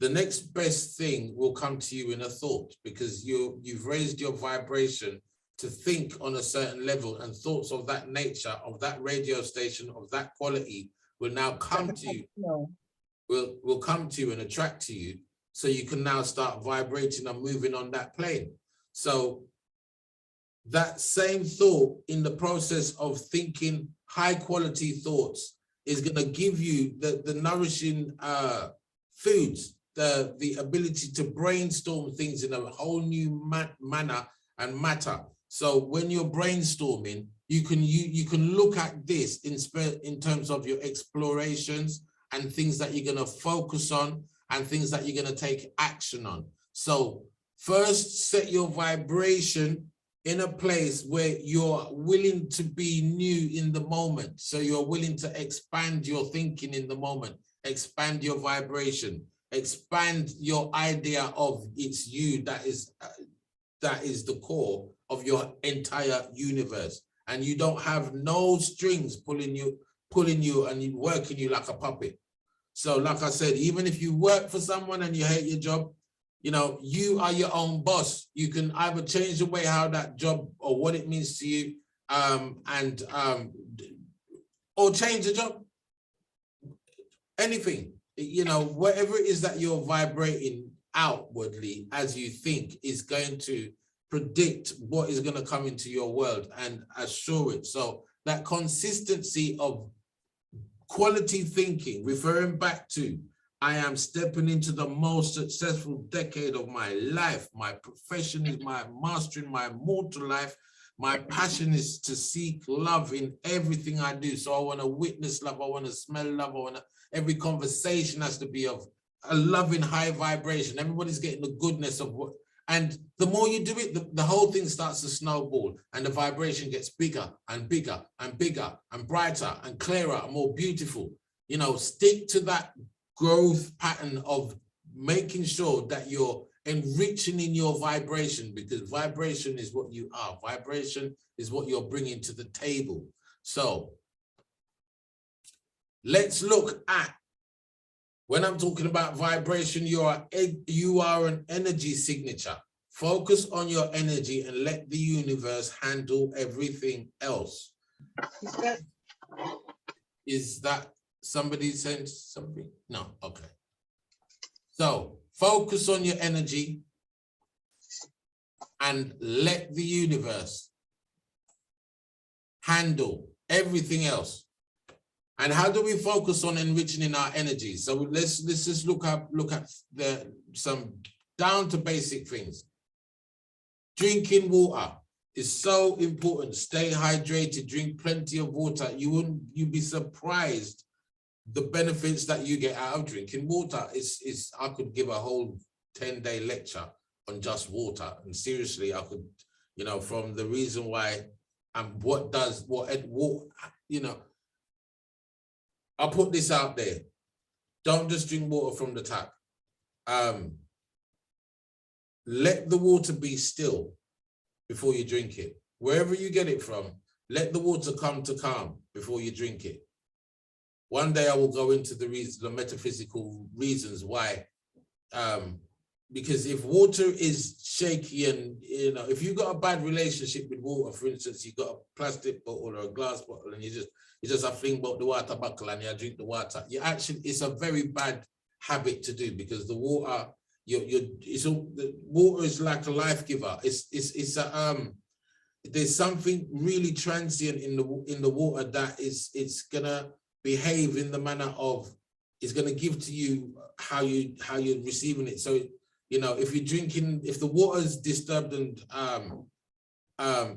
the next best thing will come to you in a thought, because you've raised your vibration to think on a certain level, and thoughts of that nature, of that radio station, of that quality will now come to you, will come to you and attract to you. So you can now start vibrating and moving on that plane. So that same thought, in the process of thinking high quality thoughts, is going to give you the nourishing foods, the ability to brainstorm things in a whole new manner and matter. So when you're brainstorming, you can look at this in terms of your explorations and things that you're going to focus on and things that you're going to take action on. So first, set your vibration in a place where you're willing to be new in the moment. So you're willing to expand your thinking in the moment, expand your vibration, expand your idea of it's you that is the core of your entire universe. And you don't have no strings pulling you and working you like a puppet. So like I said, even if you work for someone and you hate your job, you know, you are your own boss. You can either change the way how that job or what it means to you, or change the job. Anything, you know, whatever it is that you're vibrating outwardly as you think is going to predict what is going to come into your world and assure it. So that consistency of quality thinking, referring back to, I am stepping into the most successful decade of my life. My profession is my mastering my mortal life. My passion is to seek love in everything I do. So I want to witness love. I want to smell love. Every conversation has to be of a loving high vibration. Everybody's getting the goodness of what, and the more you do it, the whole thing starts to snowball, and the vibration gets bigger and bigger and bigger and brighter and clearer and more beautiful. You know, stick to that growth pattern of making sure that you're enriching in your vibration, because vibration is what you are. Vibration is what you're bringing to the table. So let's look at, when I'm talking about vibration, you are an energy signature. Focus on your energy and let the universe handle everything else. Is that somebody saying something? No, okay. So focus on your energy and let the universe handle everything else. And how do we focus on enriching in our energy? So let's just look at some down to basic things. Drinking water is so important. Stay hydrated, drink plenty of water. You'd be surprised the benefits that you get out of drinking water. I could give a whole 10-day lecture on just water. And seriously, I could, you know, from the reason why and you know, I'll put this out there. Don't just drink water from the tap. Let the water be still before you drink it. Wherever you get it from, let the water come to calm before you drink it. One day I will go into the metaphysical reasons why. Because if water is shaky and, you know, if you've got a bad relationship with water, for instance, you've got a plastic bottle or a glass bottle and you just have thing about the water buckle and you drink the water, it's a very bad habit to do, because the water, the water is like a life giver. There's something really transient in the water that it's gonna behave in the manner of, it's gonna give to you how you're receiving it. So, you know, if the water is disturbed and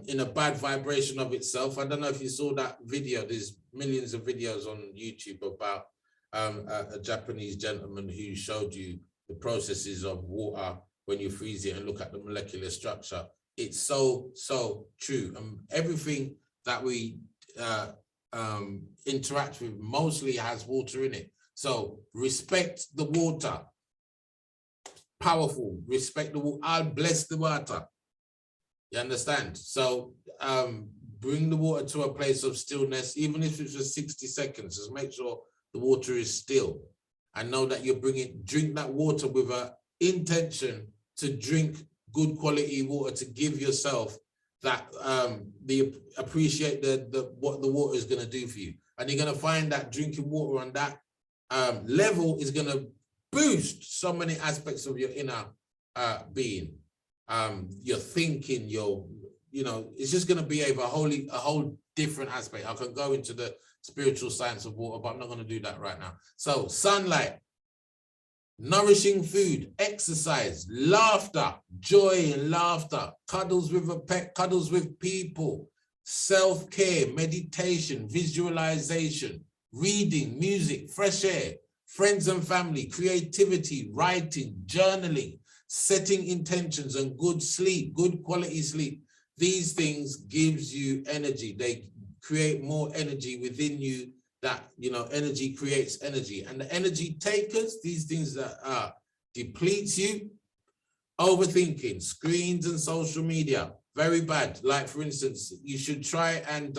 in a bad vibration of itself, I don't know if you saw that video. There's millions of videos on YouTube about a Japanese gentleman who showed you the processes of water when you freeze it and look at the molecular structure. It's so true. Everything that we interact with mostly has water in it. So respect the water. Powerful. Respect the water. I'll bless the water. You understand? So bring the water to a place of stillness, even if it's for 60 seconds. Just make sure the water is still. and know that you're drink that water with an intention to drink good quality water, to give yourself that appreciate what the water is going to do for you. And you're going to find that drinking water on that level is going to boost so many aspects of your inner being, your thinking, it's just going to behave a whole different aspect. I can go into the spiritual science of water, but I'm not going to do that right now. So sunlight, nourishing food, exercise, laughter, joy and laughter, cuddles with a pet, cuddles with people, self-care, meditation, visualization, reading, music, fresh air, friends and family, creativity, writing, journaling, setting intentions, and good sleep, good quality sleep. These things gives you energy. They create more energy within you. That, energy creates energy. And the energy takers, these things that depletes you, overthinking, screens and social media, very bad. Like, for instance, you should try and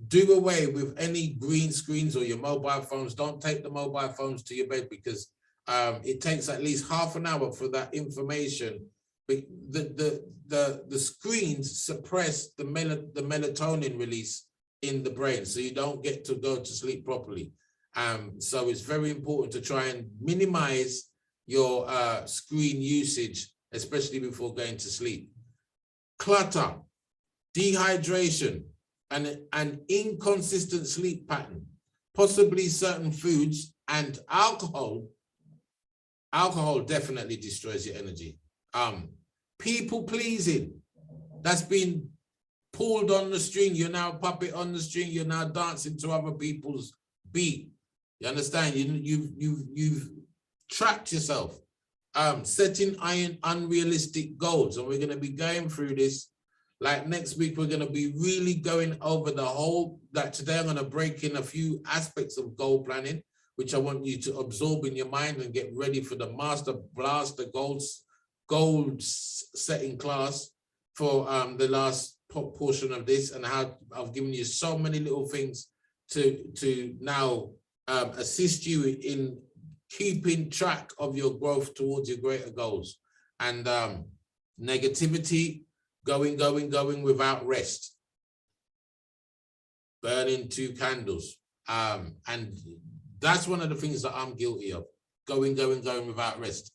do away with any green screens or your mobile phones. Don't take the mobile phones to your bed, because it takes at least half an hour for that information. The screens suppress the melatonin release in the brain, so you don't get to go to sleep properly. So it's very important to try and minimize your screen usage, especially before going to sleep. Clutter, dehydration, and an inconsistent sleep pattern, possibly certain foods, and alcohol. Alcohol definitely destroys your energy. People pleasing, that's been pulled on the string. You're now a puppet on the string. You're now dancing to other people's beat. You understand? You've trapped yourself. Setting unrealistic goals, and we're going to be going through this. Like next week, we're going to be really going over the whole. That today I'm going to break in a few aspects of goal planning, which I want you to absorb in your mind and get ready for the Master Blaster goal setting class for the last portion of this, and how I've given you so many little things to now assist you in keeping track of your growth towards your greater goals. And negativity, going without rest, burning 2 candles, and that's one of the things that I'm guilty of, going without rest.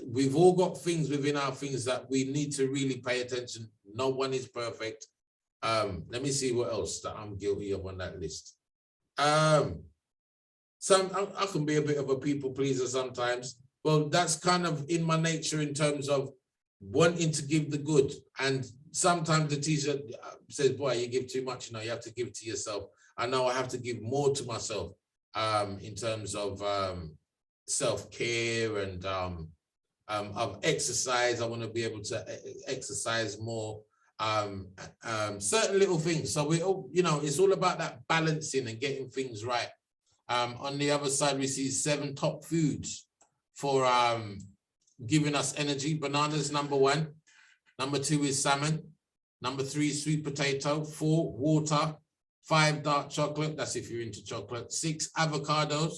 We've all got things within our things that we need to really pay attention. No one is perfect. Let me see what else that I'm guilty of on that list. I can be a bit of a people pleaser sometimes. Well, that's kind of in my nature in terms of wanting to give the good. And sometimes the teacher says, boy, you give too much, you have to give to yourself. I know I have to give more to myself in terms of self-care and of exercise. I want to be able to exercise more, certain little things. So we all, it's all about that balancing and getting things right. On the other side, we see 7 top foods for giving us energy. Bananas, number 1. Number 2 is salmon. Number 3, sweet potato. 4, water. 5, dark chocolate. That's if you're into chocolate. 6, avocados.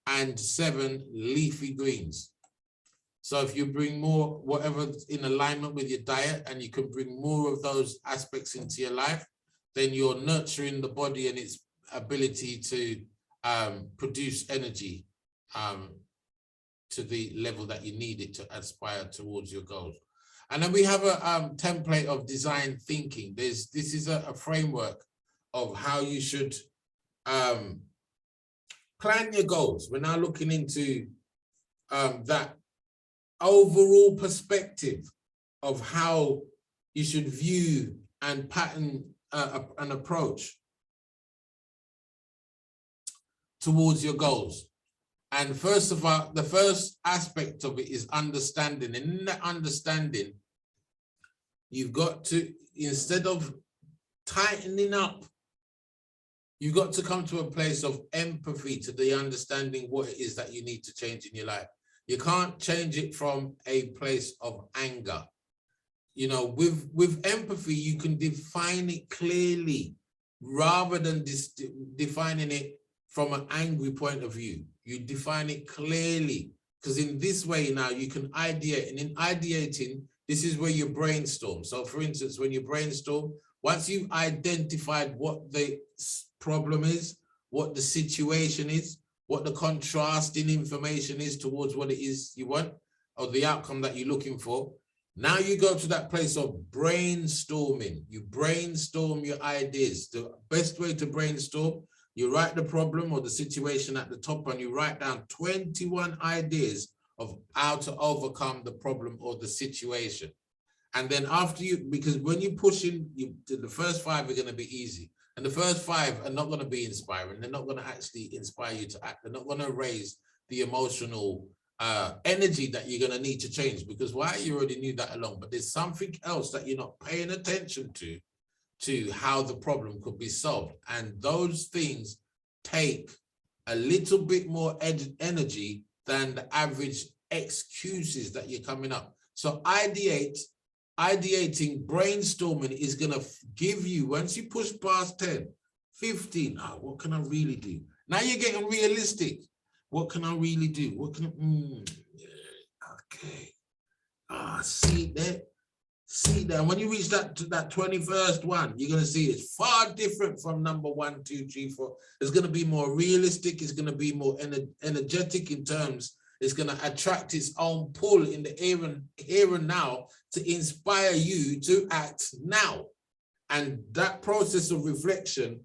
And 7, leafy greens. So if you bring more, whatever's in alignment with your diet, and you can bring more of those aspects into your life, then you're nurturing the body and its ability to produce energy to the level that you need it to aspire towards your goals. And then we have a template of design thinking. This is a framework of how you should plan your goals. We're now looking into that overall perspective of how you should view and pattern an approach towards your goals. And first of all, the first aspect of it is understanding. And in that understanding, you've got to, instead of tightening up, you've got to come to a place of empathy, to the understanding what it is that you need to change in your life. You can't change it from a place of anger. With empathy, you can define it clearly rather than defining it from an angry point of view. You define it clearly, because in this way now you can ideate, and in ideating, this is where you brainstorm. So for instance, when you brainstorm, once you've identified what the problem is, what the situation is, what the contrasting information is towards what it is you want, or the outcome that you're looking for, now you go to that place of brainstorming. You brainstorm your ideas. The best way to brainstorm, you write the problem or the situation at the top, and you write down 21 ideas of how to overcome the problem or the situation. And then after you, because when you push in, the first 5 are going to be easy. And the first 5 are not going to be inspiring. They're not going to actually inspire you to act. They're not going to raise the emotional energy that you're going to need to change. Because why? You already knew that alone. But there's something else that you're not paying attention to how the problem could be solved. And those things take a little bit more energy than the average excuses that you're coming up. So ideating, brainstorming is going to give you, once you push past 10, 15, what can I really do? Now you're getting realistic. What can I really do? What can I, see that? See that when you reach that 21st one, you're going to see it's far different from number 1, 2, 3, 4. It's going to be more realistic. It's going to be more energetic in terms. It's going to attract its own pull in the here and now to inspire you to act now. And that process of reflection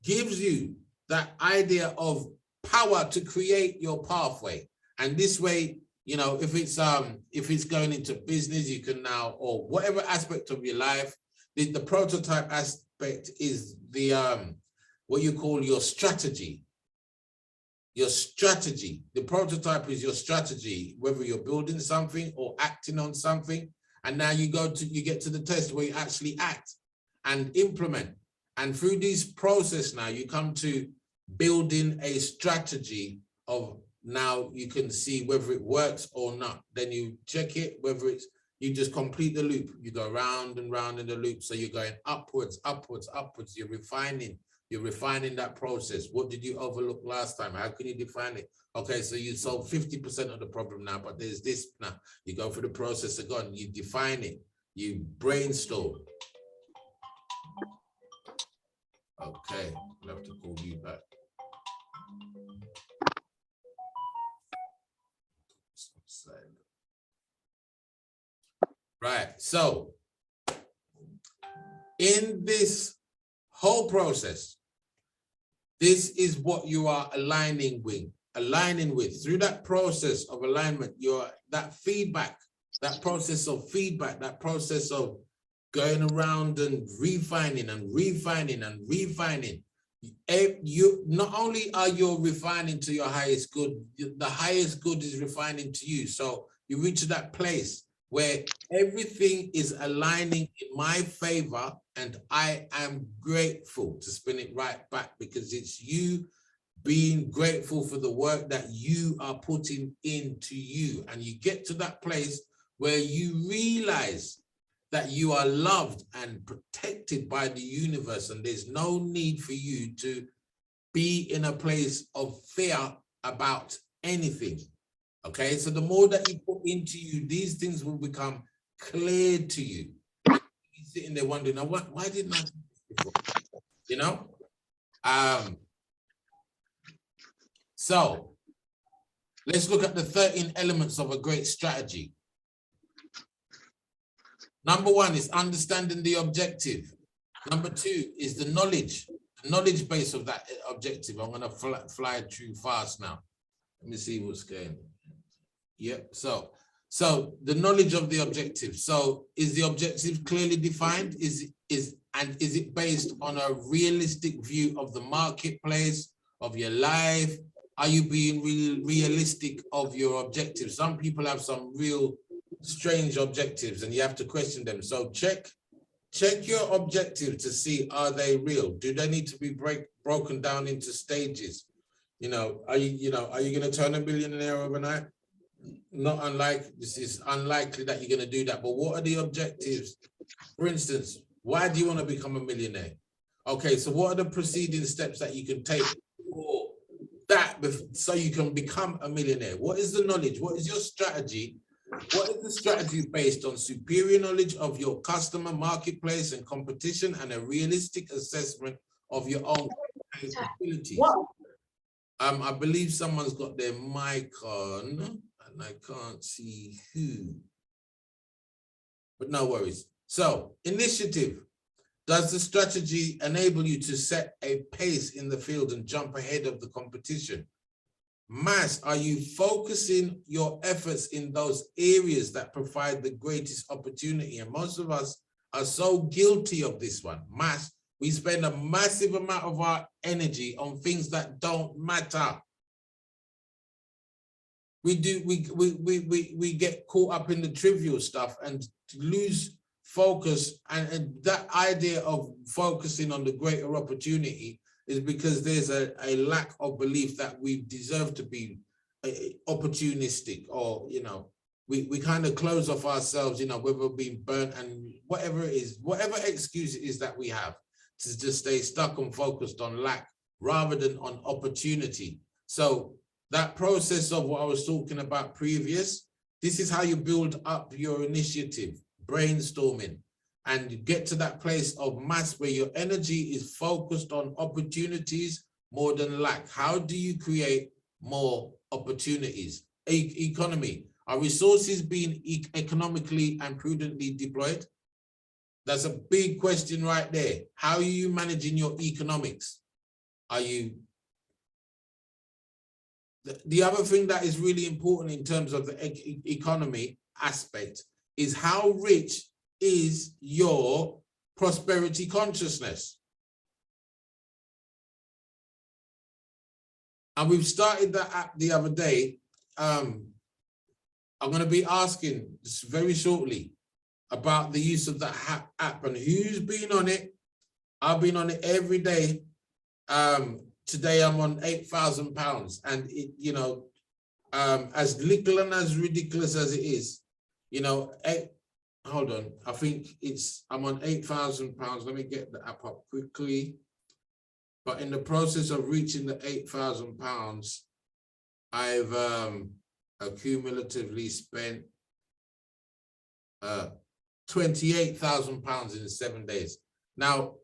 gives you that idea of power to create your pathway. And this way, you know, if it's going into business, you can now, or whatever aspect of your life, the prototype aspect is the what you call your strategy. Your strategy. The prototype is your strategy, whether you're building something or acting on something. And now you get to the test where you actually act and implement. And through this process now, you come to building a strategy of, now you can see whether it works or not. Then you check it, whether it's, you just complete the loop. You go round and round in the loop. So you're going upwards, upwards, upwards. You're refining that process. What did you overlook last time? How can you define it? Okay, so you solve 50% of the problem now, but there's this now. You go through the process again, you define it, you brainstorm. Okay, I'll have to call you back. Right, so in this whole process, this is what you are aligning with. Through that process of alignment, that feedback, that process of feedback, that process of going around and refining and refining and refining. You not only are you refining to your highest good, the highest good is refining to you. So you reach that place where everything is aligning in my favor, and I am grateful, to spin it right back, because it's you being grateful for the work that you are putting into you. And you get to that place where you realize that you are loved and protected by the universe, and there's no need for you to be in a place of fear about anything. Okay, so the more that you put into you, these things will become clear to you. You're sitting there wondering, now, why didn't I do this before? You know? So let's look at the 13 elements of a great strategy. Number 1 is understanding the objective. Number 2 is the knowledge base of that objective. I'm going to fly through fast now. Let me see what's going. Yep. So the knowledge of the objective. So is the objective clearly defined? Is it based on a realistic view of the marketplace, of your life? Are you being realistic of your objectives? Some people have some real strange objectives, and you have to question them. So check your objective to see, are they real? Do they need to be broken down into stages? You know, are you going to turn a billionaire overnight? Not unlike, this is unlikely that you're going to do that. But what are the objectives? For instance, why do you want to become a millionaire? Okay, so what are the preceding steps that you can take before so you can become a millionaire? What is the knowledge? What is your strategy? What is the strategy based on superior knowledge of your customer, marketplace, and competition, and a realistic assessment of your own capabilities? I believe someone's got their mic on, and I can't see who. But no worries. So, initiative. Does the strategy enable you to set a pace in the field and jump ahead of the competition? Mass, are you focusing your efforts in those areas that provide the greatest opportunity? And most of us are so guilty of this one. Mass, we spend a massive amount of our energy on things that don't matter. We get caught up in the trivial stuff and lose focus, and that idea of focusing on the greater opportunity is because there's a lack of belief that we deserve to be opportunistic, or we kind of close off ourselves, whether we're being burnt and whatever it is, whatever excuse it is that we have to just stay stuck and focused on lack rather than on opportunity. So that process of what I was talking about previous, this is how you build up your initiative. Brainstorming, and you get to that place of mass where your energy is focused on opportunities more than lack. How do you create more opportunities? Economy. Are resources being economically and prudently deployed? That's a big question right there. How are you managing your economics? Are you... The other thing that is really important in terms of the economy aspect is how rich is your prosperity consciousness? And we've started that app the other day. I'm going to be asking very shortly about the use of that app and who's been on it. I've been on it every day. Today I'm on £8,000, and it, as little and as ridiculous as it is, hold on, I think I'm on £8,000. Let me get the app up quickly. But in the process of reaching the £8,000, I've accumulatively spent £28,000 in 7 days. Now,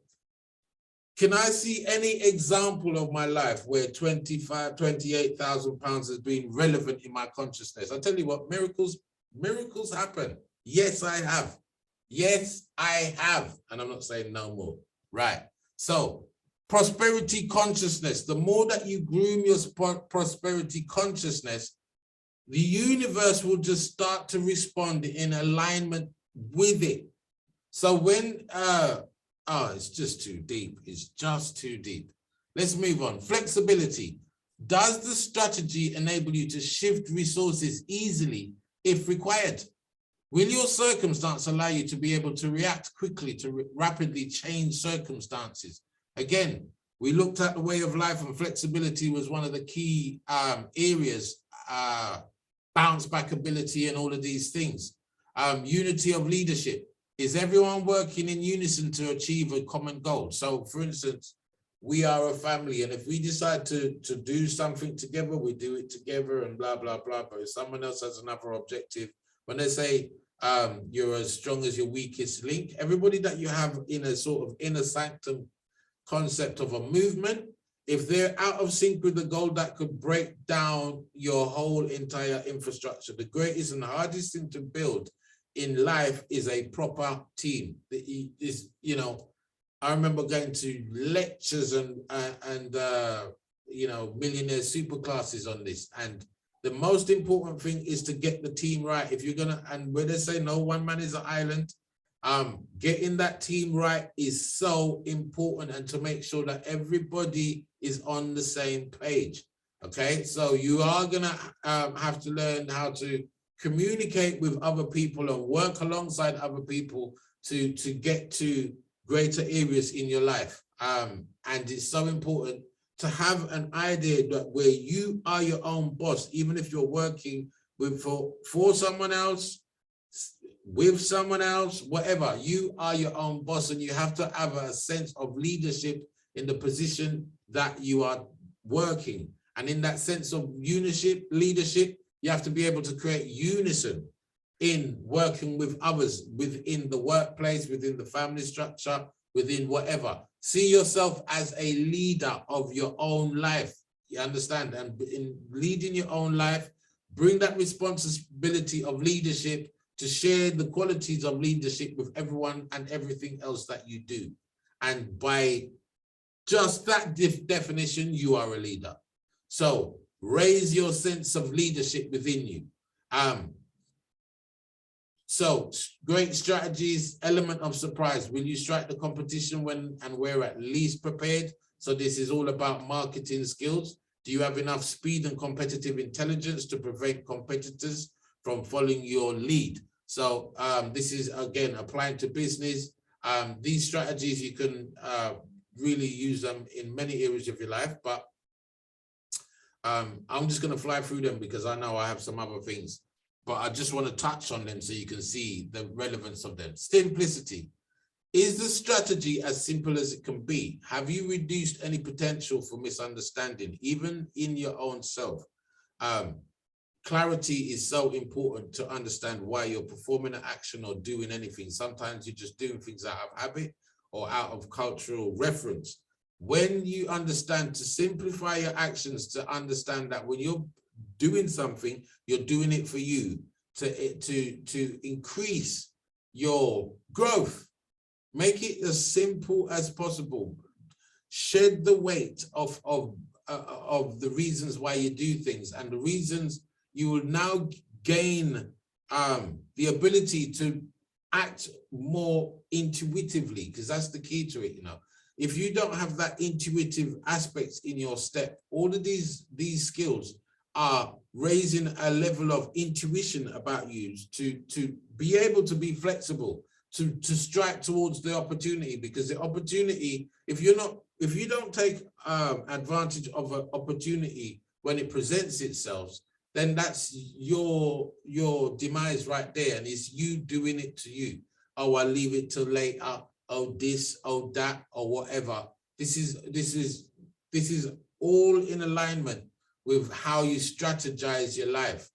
can I see any example of my life where £28,000 has been relevant in my consciousness? I tell you what, miracles happen. Yes, I have. Yes, I have. And I'm not saying no more. Right. So prosperity consciousness, the more that you groom your prosperity consciousness, the universe will just start to respond in alignment with it. So when, it's just too deep. It's just too deep. Let's move on. Flexibility. Does the strategy enable you to shift resources easily if required? Will your circumstance allow you to be able to react quickly to rapidly change circumstances? Again, we looked at the way of life, and flexibility was one of the key areas, bounce back ability and all of these things. Unity of leadership. Is everyone working in unison to achieve a common goal? So for instance, we are a family, and if we decide to do something together, we do it together and blah, blah, blah. But if someone else has another objective, when they say you're as strong as your weakest link, everybody that you have in a sort of inner sanctum concept of a movement, if they're out of sync with the goal, that could break down your whole entire infrastructure. The greatest and hardest thing to build in life is a proper team. I remember going to lectures and millionaire super classes on this, and the most important thing is to get the team right. If you're gonna, and where they say no one man is an island, getting that team right is so important, and to make sure that everybody is on the same page. Okay, so you are gonna have to learn how to communicate with other people and work alongside other people to get to greater areas in your life. And it's so important to have an idea that where you are your own boss, even if you're working with for someone else, with someone else, whatever, you are your own boss, and you have to have a sense of leadership in the position that you are working. And in that sense of leadership, you have to be able to create unison in working with others within the workplace, within the family structure, within whatever. See yourself as a leader of your own life. You understand? And in leading your own life, bring that responsibility of leadership to share the qualities of leadership with everyone and everything else that you do. And by just that definition, you are a leader. So raise your sense of leadership within you. So great strategies, element of surprise. Will you strike the competition when and where at least prepared? So this is all about marketing skills. Do you have enough speed and competitive intelligence to prevent competitors from following your lead? So this is, again, applying to business. These strategies, you can really use them in many areas of your life, but I'm just going to fly through them because I know I have some other things, but I just want to touch on them so you can see the relevance of them. Simplicity. Is the strategy as simple as it can be? Have you reduced any potential for misunderstanding, even in your own self? Clarity is so important to understand why you're performing an action or doing anything. Sometimes you're just doing things out of habit or out of cultural reference. When you understand to simplify your actions, to understand that when you're doing something, you're doing it for you, to increase your growth. Make it as simple as possible. Shed the weight of the reasons why you do things, and the reasons you will now gain the ability to act more intuitively, because that's the key to it. You know, if you don't have that intuitive aspects in your step, all of these skills are raising a level of intuition about you to be able to be flexible, to strike towards the opportunity, because the opportunity, if you don't take advantage of an opportunity when it presents itself, then that's your demise right there, and it's you doing it to you. Oh, I'll leave it till later. Oh, this, oh, that, or whatever. This is all in alignment with how you strategize your life.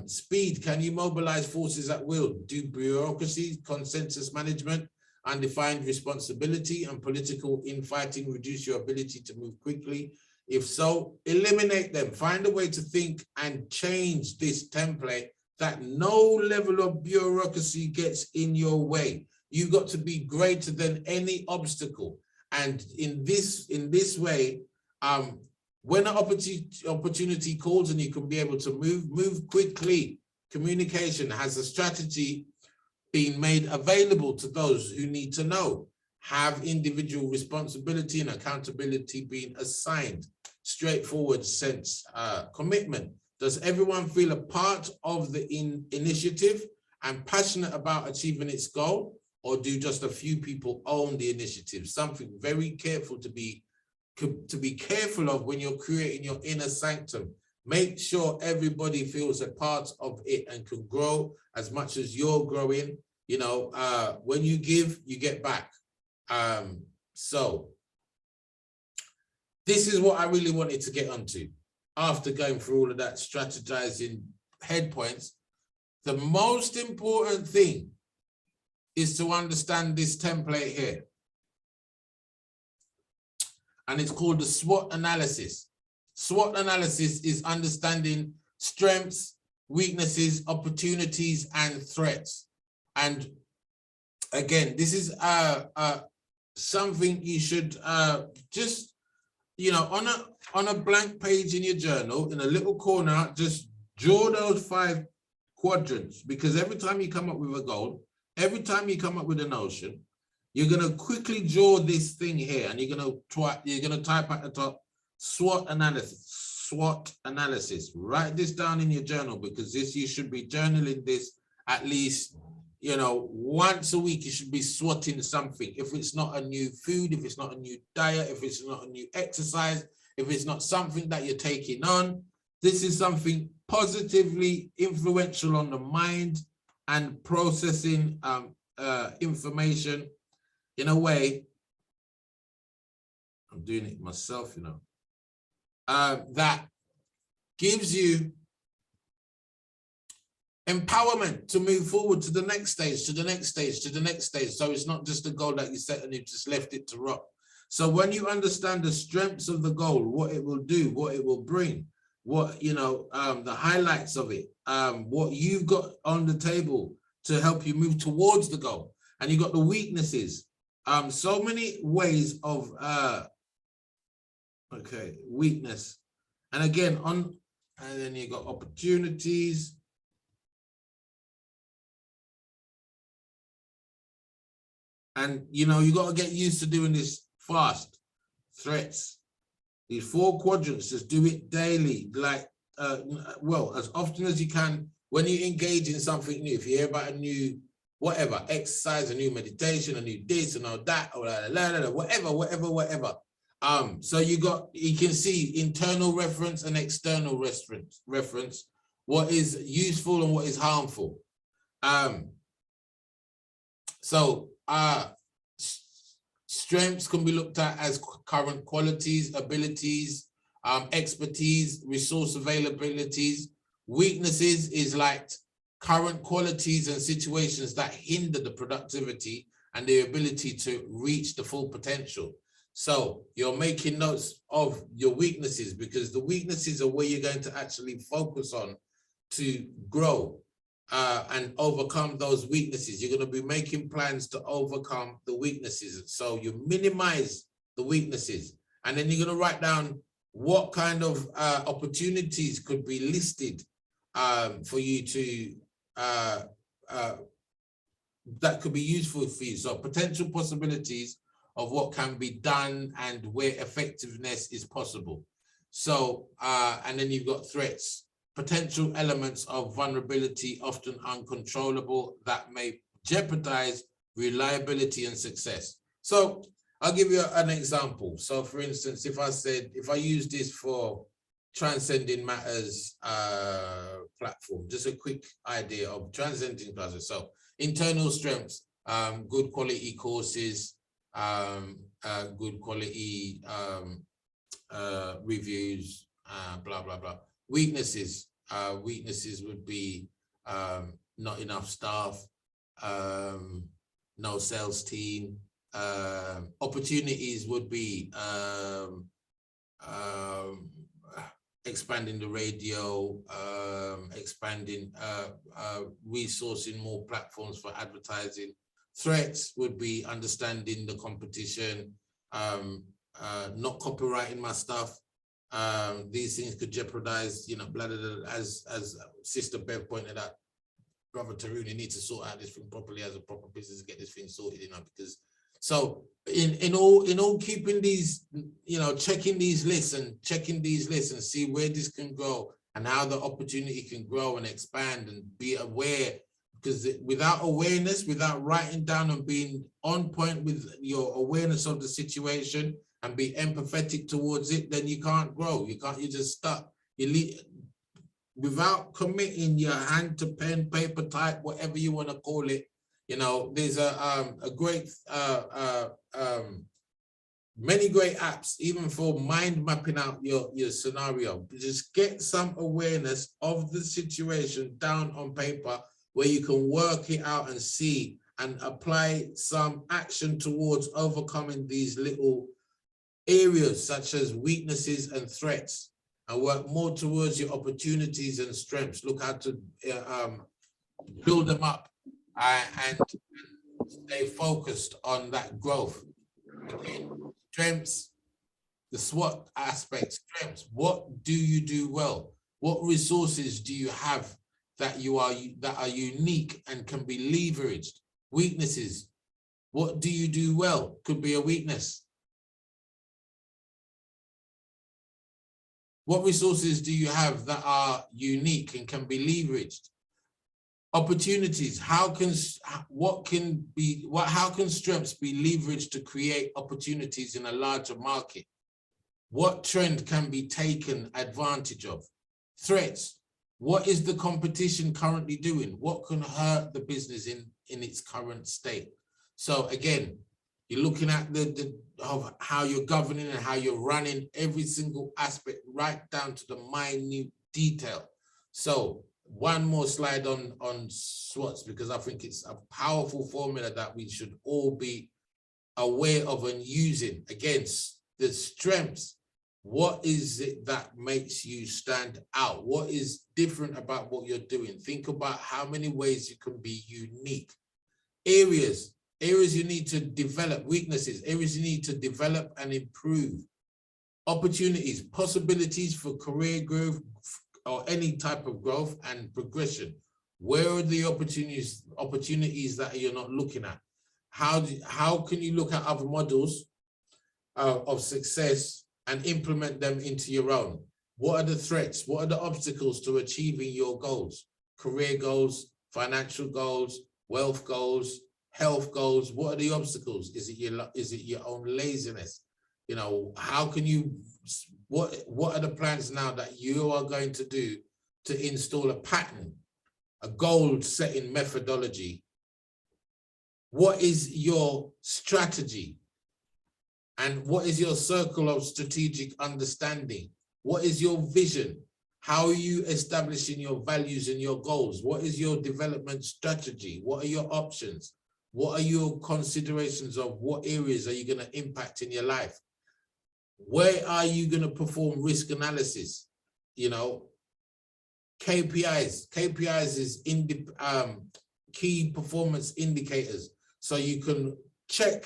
Speed, can you mobilize forces at will? Do bureaucracy, consensus management, undefined responsibility, and political infighting reduce your ability to move quickly? If so, eliminate them. Find a way to think and change this template that no level of bureaucracy gets in your way. You've got to be greater than any obstacle. And in this way, when an opportunity calls and you can be able to move quickly. Communication has a strategy being made available to those who need to know. Have individual responsibility and accountability being assigned. Straightforward sense, commitment. Does everyone feel a part of the initiative and passionate about achieving its goal, or do just a few people own the initiative? Something very careful to be careful of when you're creating your inner sanctum. Make sure everybody feels a part of it and can grow as much as you're growing. You know, when you give, you get back. So this is what I really wanted to get onto. After going through all of that strategizing head points, the most important thing is to understand this template here. And it's called the SWOT analysis. SWOT analysis is understanding strengths, weaknesses, opportunities, and threats. And again, this is something you should just, you know, on a blank page in your journal, in a little corner, just draw those 5 quadrants, because every time you come up with a goal, every time you come up with a notion, you're going to quickly draw this thing here, and you're going to type at the top SWOT analysis. SWOT analysis. Write this down in your journal, because you should be journaling this at least, you know, once a week. You should be SWOTing something. If it's not a new food, if it's not a new diet, if it's not a new exercise, if it's not something that you're taking on, this is something positively influential on the mind and processing information in a way. I'm doing it myself, you know. that gives you empowerment to move forward to the next stage, to the next stage, to the next stage. So it's not just a goal that you set and you've just left it to rot. So when you understand the strengths of the goal, what it will do, what it will bring, what, you know, the highlights of it, what you've got on the table to help you move towards the goal. And you got the weaknesses. So many ways of, weakness. And again, and then you got opportunities. And, you know, you got to get used to doing this fast. Threats. These 4 quadrants, just do it daily, like, well, as often as you can. When you engage in something new, if you hear about a new, whatever, exercise, a new meditation, a new this and all that, or whatever. So you can see internal reference and external reference, what is useful and what is harmful. Strengths can be looked at as current qualities, abilities, expertise, resource availabilities. Weaknesses is like current qualities and situations that hinder the productivity and the ability to reach the full potential. So you're making notes of your weaknesses, because the weaknesses are where you're going to actually focus on to grow. And overcome those weaknesses. You're going to be making plans to overcome the weaknesses. So you minimize the weaknesses, and then you're going to write down what kind of opportunities could be listed for you to, that could be useful for you. So potential possibilities of what can be done and where effectiveness is possible. So, and then you've got threats. Potential elements of vulnerability, often uncontrollable, that may jeopardize reliability and success. So I'll give you an example. So for instance, if I use this for Transcending Matters platform, just a quick idea of transcending classes. So internal strengths, good quality courses, good quality reviews, blah, blah, blah. Weaknesses. Weaknesses would be not enough staff, no sales team. Opportunities would be expanding the radio, expanding, resourcing more platforms for advertising. Threats would be understanding the competition, not copyrighting my stuff. These things could jeopardize, you know, blah, blah, blah, as Sister Bev pointed out, Brother Tarun, you need to sort out this thing properly as a proper business, get this thing sorted, you know, because so in all keeping these, you know, checking these lists and see where this can go and how the opportunity can grow and expand, and be aware, because without awareness, without writing down and being on point with your awareness of the situation and be empathetic towards it, then you can't grow. You're just stuck. Without committing your hand to pen, paper, type, whatever you want to call it. You know, there's a great, many great apps, even for mind mapping out your scenario. Just get some awareness of the situation down on paper, where you can work it out and see and apply some action towards overcoming these little areas such as weaknesses and threats, and work more towards your opportunities and strengths. Look how to build them up and stay focused on that growth. Again, strengths, the SWOT aspect, strengths. What do you do well? What resources do you have that are unique and can be leveraged? Weaknesses. What do you do well? Could be a weakness. What resources do you have that are unique and can be leveraged? Opportunities. How can strengths be leveraged to create opportunities in a larger market? What trend can be taken advantage of? Threats. What is the competition currently doing? What can hurt the business in its current state? So again, You're looking at of how you're governing and how you're running every single aspect right down to the minute detail. So one more slide on SWOTs, because I think it's a powerful formula that we should all be aware of and using. Against the strengths, what is it that makes you stand out? What is different about what you're doing? Think about how many ways you can be unique. Areas you need to develop, weaknesses, areas you need to develop and improve. Opportunities, possibilities for career growth or any type of growth and progression. Where are the opportunities that you're not looking at? How can you look at other models of success and implement them into your own? What are the threats? What are the obstacles to achieving your goals? Career goals, financial goals, wealth goals, health goals. What are the obstacles? Is it your own laziness? You know, how can you, what are the plans now that you are going to do to install a pattern, a goal setting methodology? What is your strategy? And what is your circle of strategic understanding? What is your vision? How are you establishing your values and your goals? What is your development strategy? What are your options? What are your considerations of what areas are you going to impact in your life? Where are you going to perform risk analysis? You know, KPIs is key performance indicators. So you can check,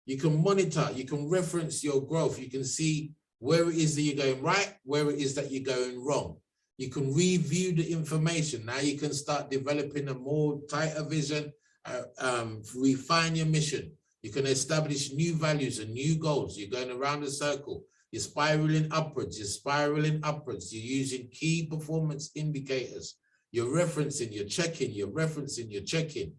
you can monitor, you can reference your growth. You can see where it is that you're going right, where it is that you're going wrong. You can review the information. Now you can start developing a more tighter vision, refine your mission. You can establish new values and new goals. You're going around the circle. You're spiraling upwards. You're using key performance indicators. You're referencing, you're checking, you're referencing, you're checking.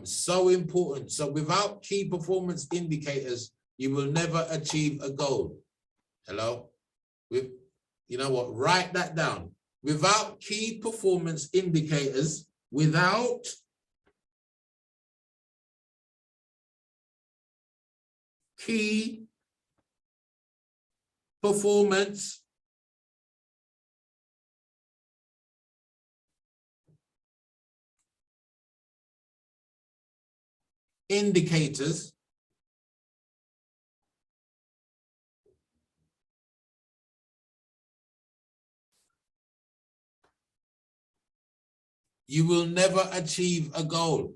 So important. So without key performance indicators, you will never achieve a goal. Hello? You know what? Write that down. Without key performance indicators, without key performance indicators, you will never achieve a goal.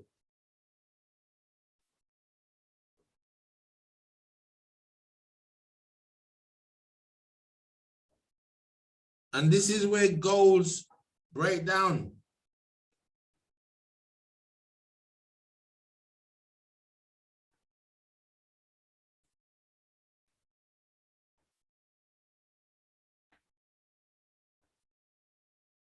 And this is where goals break down.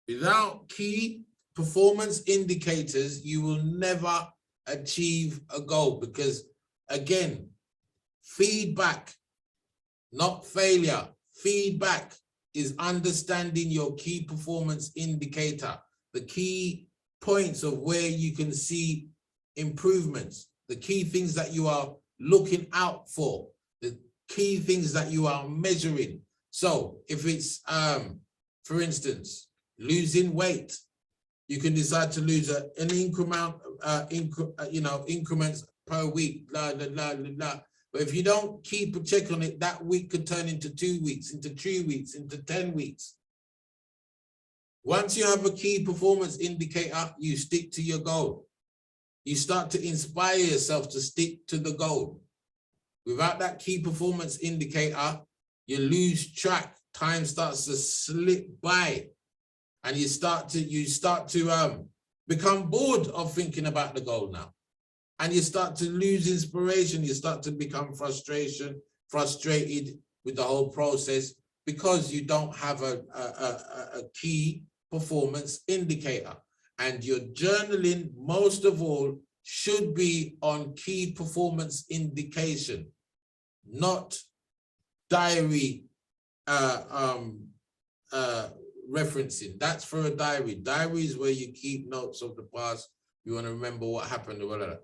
Without key performance indicators, you will never achieve a goal, because again, feedback, not failure. Feedback is understanding your key performance indicator, the key points of where you can see improvements, the key things that you are looking out for, the key things that you are measuring. So if it's, for instance, losing weight, you can decide to lose an increment, increments per week, blah, blah, blah, blah, blah. But if you don't keep a check on it, that week could turn into 2 weeks, into 3 weeks, into 10 weeks. Once you have a key performance indicator, you stick to your goal. You start to inspire yourself to stick to the goal. Without that key performance indicator, you lose track. Time starts to slip by, and you start to become bored of thinking about the goal now. And you start to lose inspiration. You start to become frustrated with the whole process, because you don't have a key performance indicator. And your journaling, most of all, should be on key performance indication, not diary referencing. That's for a diary. Diary is where you keep notes of the past. You want to remember what happened or whatever.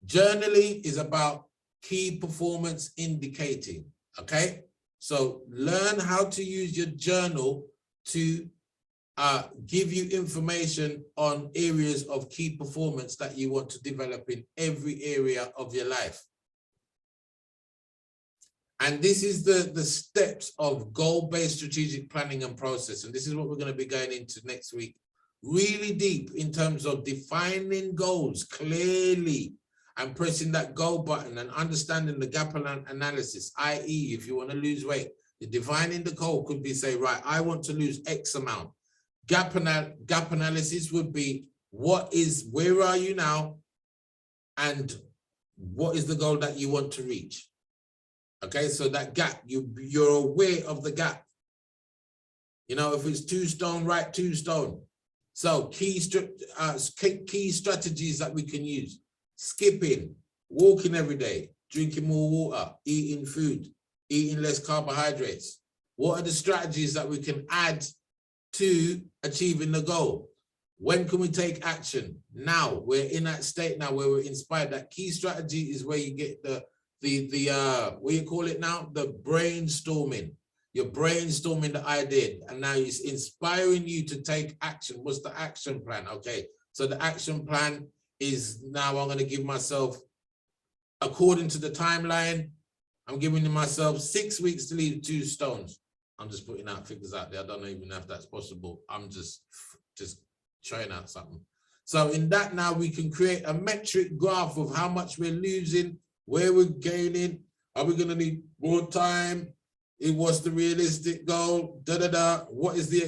Journaling is about key performance indicating, okay? So learn how to use your journal to give you information on areas of key performance that you want to develop in every area of your life. And this is the steps of goal-based strategic planning and process. And this is what we're going to be going into next week. Really deep in terms of defining goals clearly and pressing that goal button and understanding the gap analysis, i.e. if you want to lose weight, the defining the goal could be say, right, I want to lose X amount. Gap analysis would be where are you now and what is the goal that you want to reach? Okay, so that gap, you're aware of the gap. You know, if it's 2 stone, right, 2 stone. So key strategies that we can use: skipping, walking every day, drinking more water, eating food, eating less carbohydrates. What are the strategies that we can add to achieving the goal? When can we take action? Now, we're in that state now where we're inspired. That key strategy is where you get the what you call it now? The brainstorming. You're brainstorming the idea, and now it's inspiring you to take action. What's the action plan? Okay, so the action plan is now I'm going to give myself, according to the timeline, I'm giving myself 6 weeks to leave 2 stones. I'm just putting out figures out there. I don't even know if that's possible. I'm just trying out something. So in that now we can create a metric graph of how much we're losing, where we're gaining. Are we going to need more time? What's the realistic goal? What is the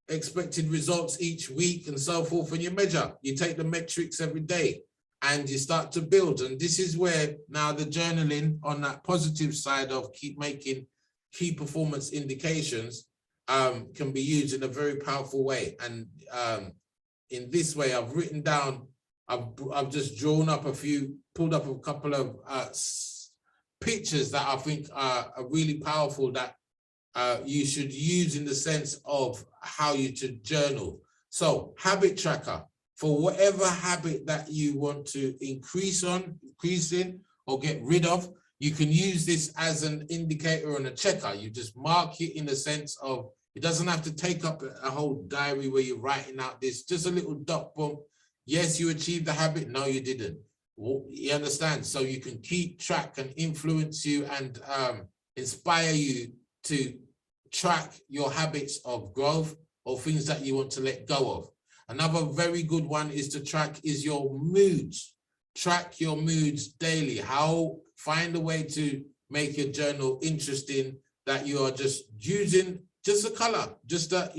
expected results each week and so forth? And you measure, you take the metrics every day and you start to build. And this is where now the journaling on that positive side of keep making key performance indications can be used in a very powerful way. And in this way, I've written down, I've just drawn up pulled up a couple of pictures that I think are really powerful that you should use in the sense of how you should journal. So habit tracker, for whatever habit that you want to increase in or get rid of, you can use this as an indicator and a checker. You just mark it in the sense of, it doesn't have to take up a whole diary where you're writing out this, just a little dot bump. Yes, you achieved the habit. No, you didn't. You understand? So you can keep track and influence you and inspire you to track your habits of growth or things that you want to let go of. Another very good one is to track is your moods. Track your moods daily. Find a way to make your journal interesting, that you are just using just a color, just a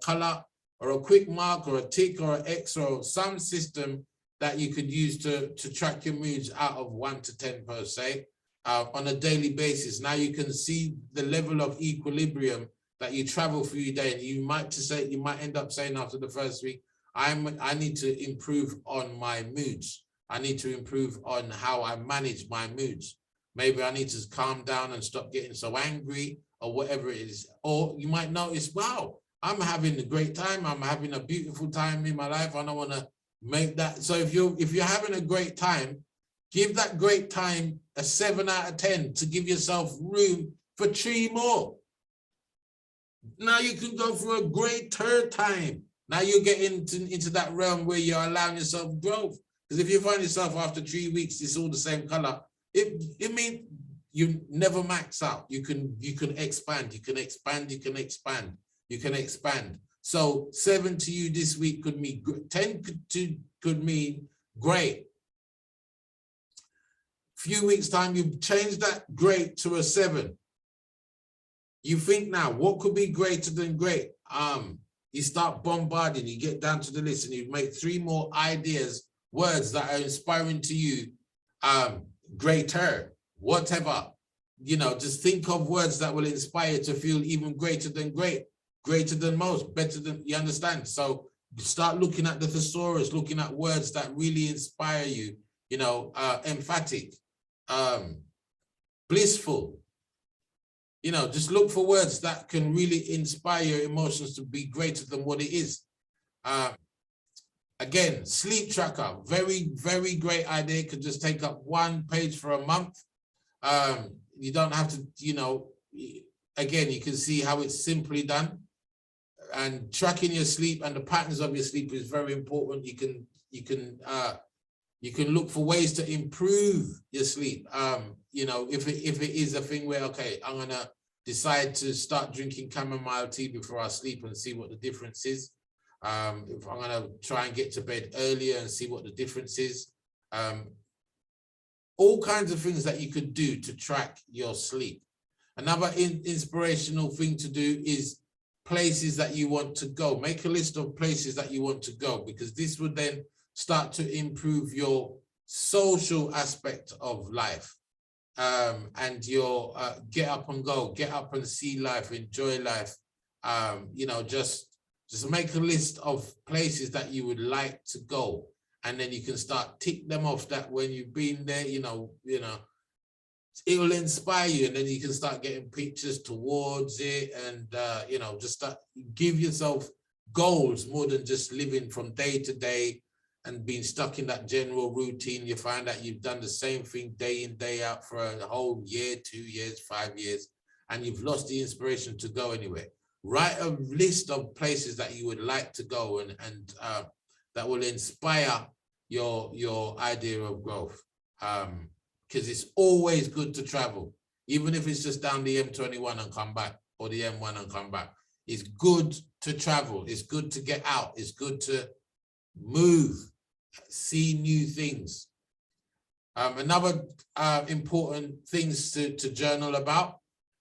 color or a quick mark or a tick or an X or some system that you could use to track your moods out of 1 to 10 per se on a daily basis. Now you can see the level of equilibrium that you travel through your day, and you might end up saying after the first week, I need to improve on my moods. I need to improve on how I manage my moods. Maybe I need to calm down and stop getting so angry or whatever it is. Or you might notice, wow, I'm having a great time. I'm having a beautiful time in my life. I don't want to make that. So if you're having a great time, give that great time a 7 out of 10 to give yourself room for 3 more. Now you can go for a greater time. Now you're getting into that realm where you're allowing yourself growth. Because if you find yourself after 3 weeks, it's all the same color, it means you never max out. You can expand, you can expand, you can expand, you can expand. So 7 to you this week could mean 10 could mean great. Few weeks time, you change that great to a 7. You think now, what could be greater than great? You start bombarding, you get down to the list and you make 3 more ideas, words that are inspiring to you, greater, whatever. Just think of words that will inspire you to feel even greater than great, greater than most, better than, you understand? So start looking at the thesaurus, looking at words that really inspire you, emphatic, blissful. Just look for words that can really inspire your emotions to be greater than what it is. Again, sleep tracker, very, very great idea. Could just take up 1 page for a month. You don't have to, you know, again, you can see how it's simply done. And tracking your sleep and the patterns of your sleep is very important. You can look for ways to improve your sleep. You know, if it is a thing where, okay, I'm gonna decide to start drinking chamomile tea before I sleep and see what the difference is. If I'm gonna try and get to bed earlier and see what the difference is. All kinds of things that you could do to track your sleep. Another inspirational thing to do is places that you want to go. Make a list of places that you want to go, because this would then start to improve your social aspect of life, and your get up and go, get up and see life, enjoy life. You know, just make a list of places that you would like to go, and then you can start tick them off. That when you've been there, you know, it will inspire you, and then you can start getting pictures towards it, and you know, just start, give yourself goals more than just living from day to day and being stuck in that general routine. You find that you've done the same thing day in, day out for a whole year, 2 years, 5 years, and you've lost the inspiration to go anywhere. Write a list of places that you would like to go, and that will inspire your idea of growth. Because it's always good to travel, even if it's just down the M21 and come back, or the M1 and come back. It's good to travel. It's good to get out. It's good to move, see new things. Another important things to journal about: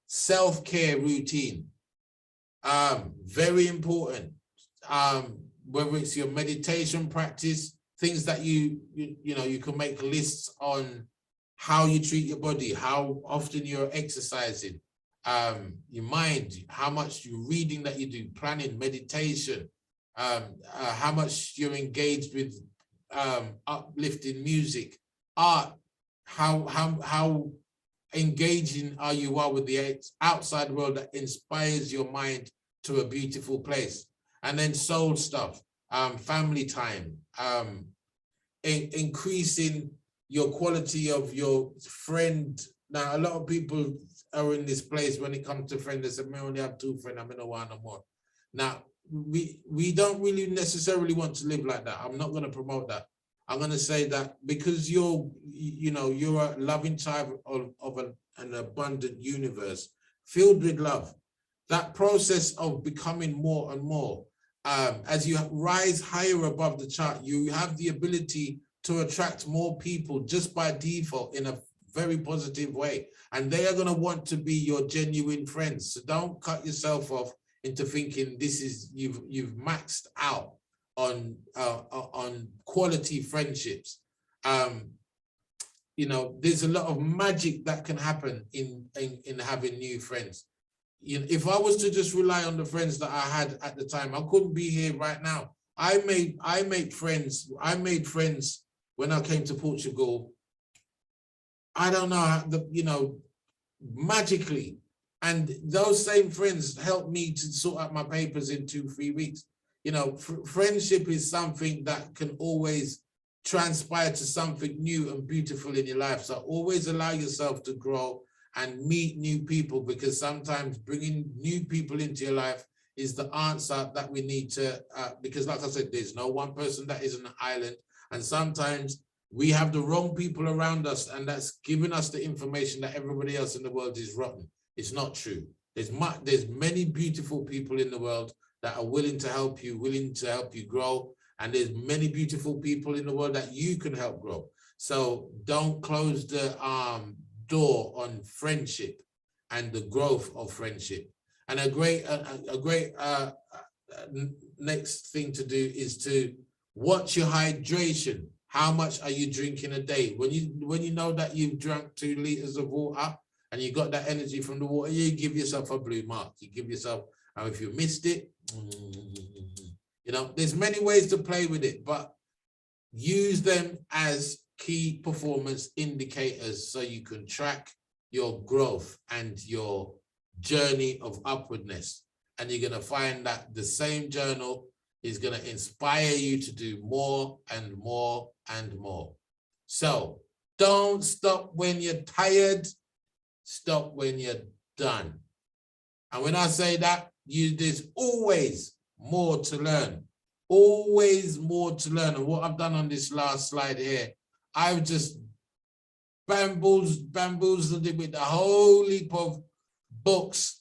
self-care routine. Very important. Whether it's your meditation practice, things that you know, you can make lists on how you treat your body, how often you're exercising, your mind, how much you're reading that you do, planning, meditation, how much you're engaged with uplifting music, art, how engaging are you with the outside world that inspires your mind to a beautiful place. And then soul stuff, family time, increasing your quality of your friend. Now, a lot of people are in this place when it comes to friends. They say, "I only have 2 friends, I'm in a one or more." Now, we don't really necessarily want to live like that. I'm not going to promote that. I'm going to say that because you're a loving child of an abundant universe filled with love. That process of becoming more and more, as you rise higher above the chart, you have the ability to attract more people just by default in a very positive way. And they are going to want to be your genuine friends. So don't cut yourself off into thinking this is, you've maxed out on quality friendships. You know, there's a lot of magic that can happen in having new friends. You know, if I was to just rely on the friends that I had at the time, I couldn't be here right now. I made friends when I came to Portugal. I don't know how, magically. And those same friends helped me to sort out my papers in 2-3 weeks. You know, friendship is something that can always transpire to something new and beautiful in your life. So always allow yourself to grow and meet new people, because sometimes bringing new people into your life is the answer that we need to, because like I said, there's no one person that is an island. And sometimes we have the wrong people around us, and that's giving us the information that everybody else in the world is rotten. It's not true. There's many beautiful people in the world that are willing to help you grow. And there's many beautiful people in the world that you can help grow. So don't close the door on friendship and the growth of friendship. And a great next thing to do is to watch your hydration. How much are you drinking a day? When you know that you've drunk 2 liters of water and you got that energy from the water, you give yourself a blue mark. You give yourself, if you missed it, you know, there's many ways to play with it, but use them as key performance indicators so you can track your growth and your journey of upwardness. And you're going to find that the same journal is going to inspire you to do more and more and more. So don't stop when you're tired. Stop when you're done. And when I say that, there's always more to learn. Always more to learn. And what I've done on this last slide here, I've just bamboozled it with a whole heap of books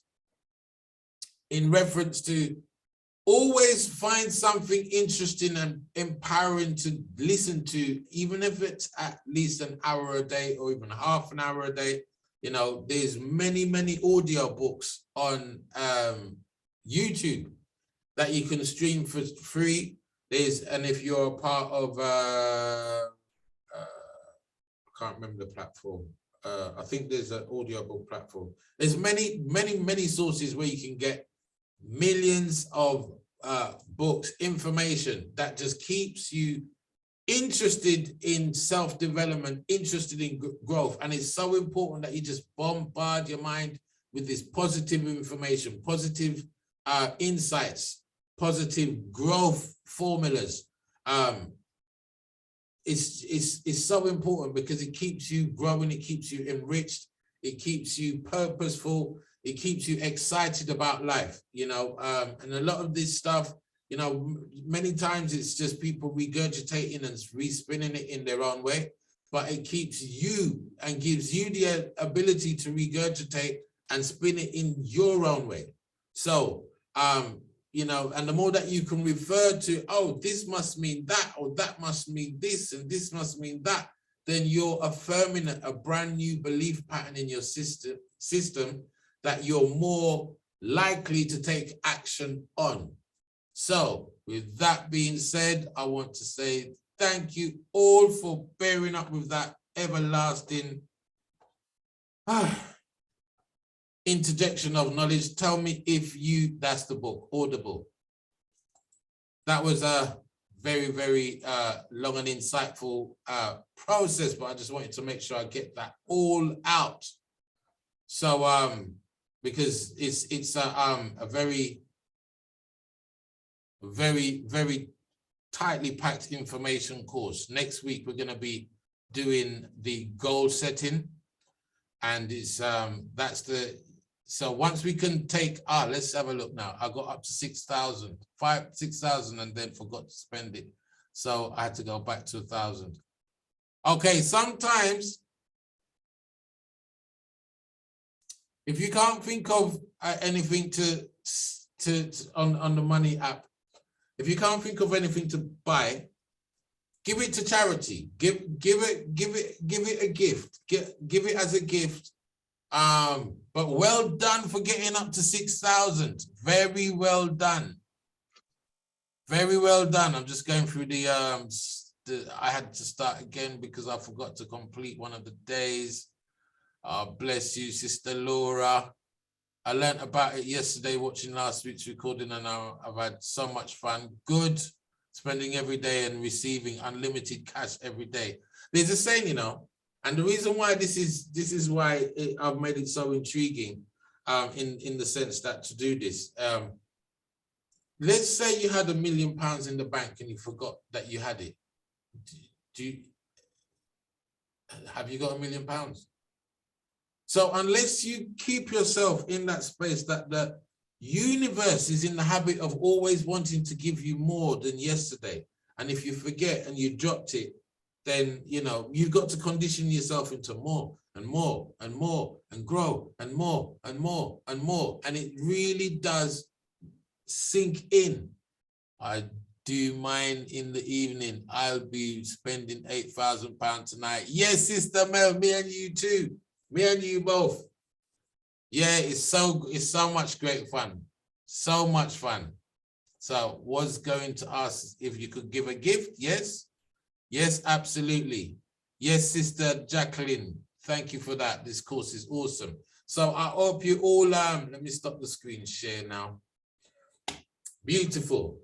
in reference to always find something interesting and empowering to listen to, even if it's at least an hour a day or even half an hour a day. You know, there's many audio books on YouTube that you can stream for free. And if you're a part of, I can't remember the platform. I think there's an audiobook platform. There's many sources where you can get millions of books, information that just keeps you interested in self-development, interested in growth. And it's so important that you just bombard your mind with this positive information, positive insights, positive growth formulas. It's so important because it keeps you growing, it keeps you enriched, it keeps you purposeful, it keeps you excited about life, you know. And a lot of this stuff, you know, many times it's just people regurgitating and respinning it in their own way, but it keeps you and gives you the ability to regurgitate and spin it in your own way. So, you know, and the more that you can refer to, oh, this must mean that, or that must mean this, and this must mean that, then you're affirming a brand new belief pattern in your system that you're more likely to take action on. So with that being said, I want to say thank you all for bearing up with that everlasting interjection of knowledge. Tell me if that's the book, Audible. That was a very long and insightful process, but I just wanted to make sure I get that all out. So because it's a very tightly packed information course. Next week we're going to be doing the goal setting, and it's so once we can take, let's have a look now. I got up to 6,000 and then forgot to spend it, so I had to go back to 1,000. Okay, sometimes if you can't think of anything to on the money app, if you can't think of anything to buy, give it to charity. Give it a gift. Give it as a gift. But well done for getting up to 6,000. Very well done. Very well done. I'm just going through I had to start again because I forgot to complete one of the days. Bless you, Sister Laura. I learned about it yesterday watching last week's recording, and I've had so much fun. Good, spending every day and receiving unlimited cash every day. There's a saying, you know, and the reason why this is why I've made it so intriguing, in the sense that to do this, let's say you had £1 million in the bank and you forgot that you had it. Have you got £1 million? So unless you keep yourself in that space that the universe is in the habit of always wanting to give you more than yesterday, and if you forget and you dropped it, then, you know, you've got to condition yourself into more and more and more and grow and more and more and more. And it really does sink in. I do mine in the evening. I'll be spending £8,000 tonight. Yes, Sister Mel, me and you too. Me and you both. Yeah, it's so much great fun. So much fun. So was going to ask if you could give a gift. Yes. Yes, absolutely. Yes, Sister Jacqueline. Thank you for that. This course is awesome. So I hope you all, let me stop the screen share now. Beautiful.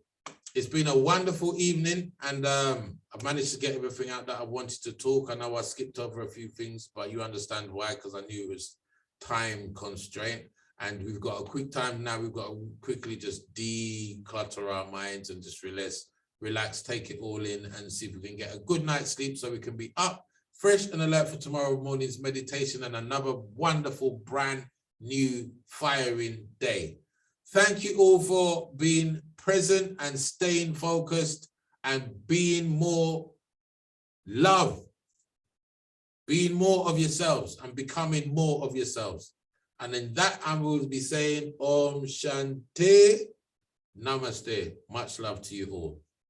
It's been a wonderful evening, and I've managed to get everything out that I wanted to talk. I know I skipped over a few things, but you understand why, because I knew it was time constraint. And we've got a quick time now. We've got to quickly just declutter our minds and just relax, take it all in, and see if we can get a good night's sleep so we can be up, fresh and alert for tomorrow morning's meditation and another wonderful, brand new, firing day. Thank you all for being present and staying focused and being more love, being more of yourselves and becoming more of yourselves. And in that, I will be saying Om Shanti, Namaste. Much love to you all.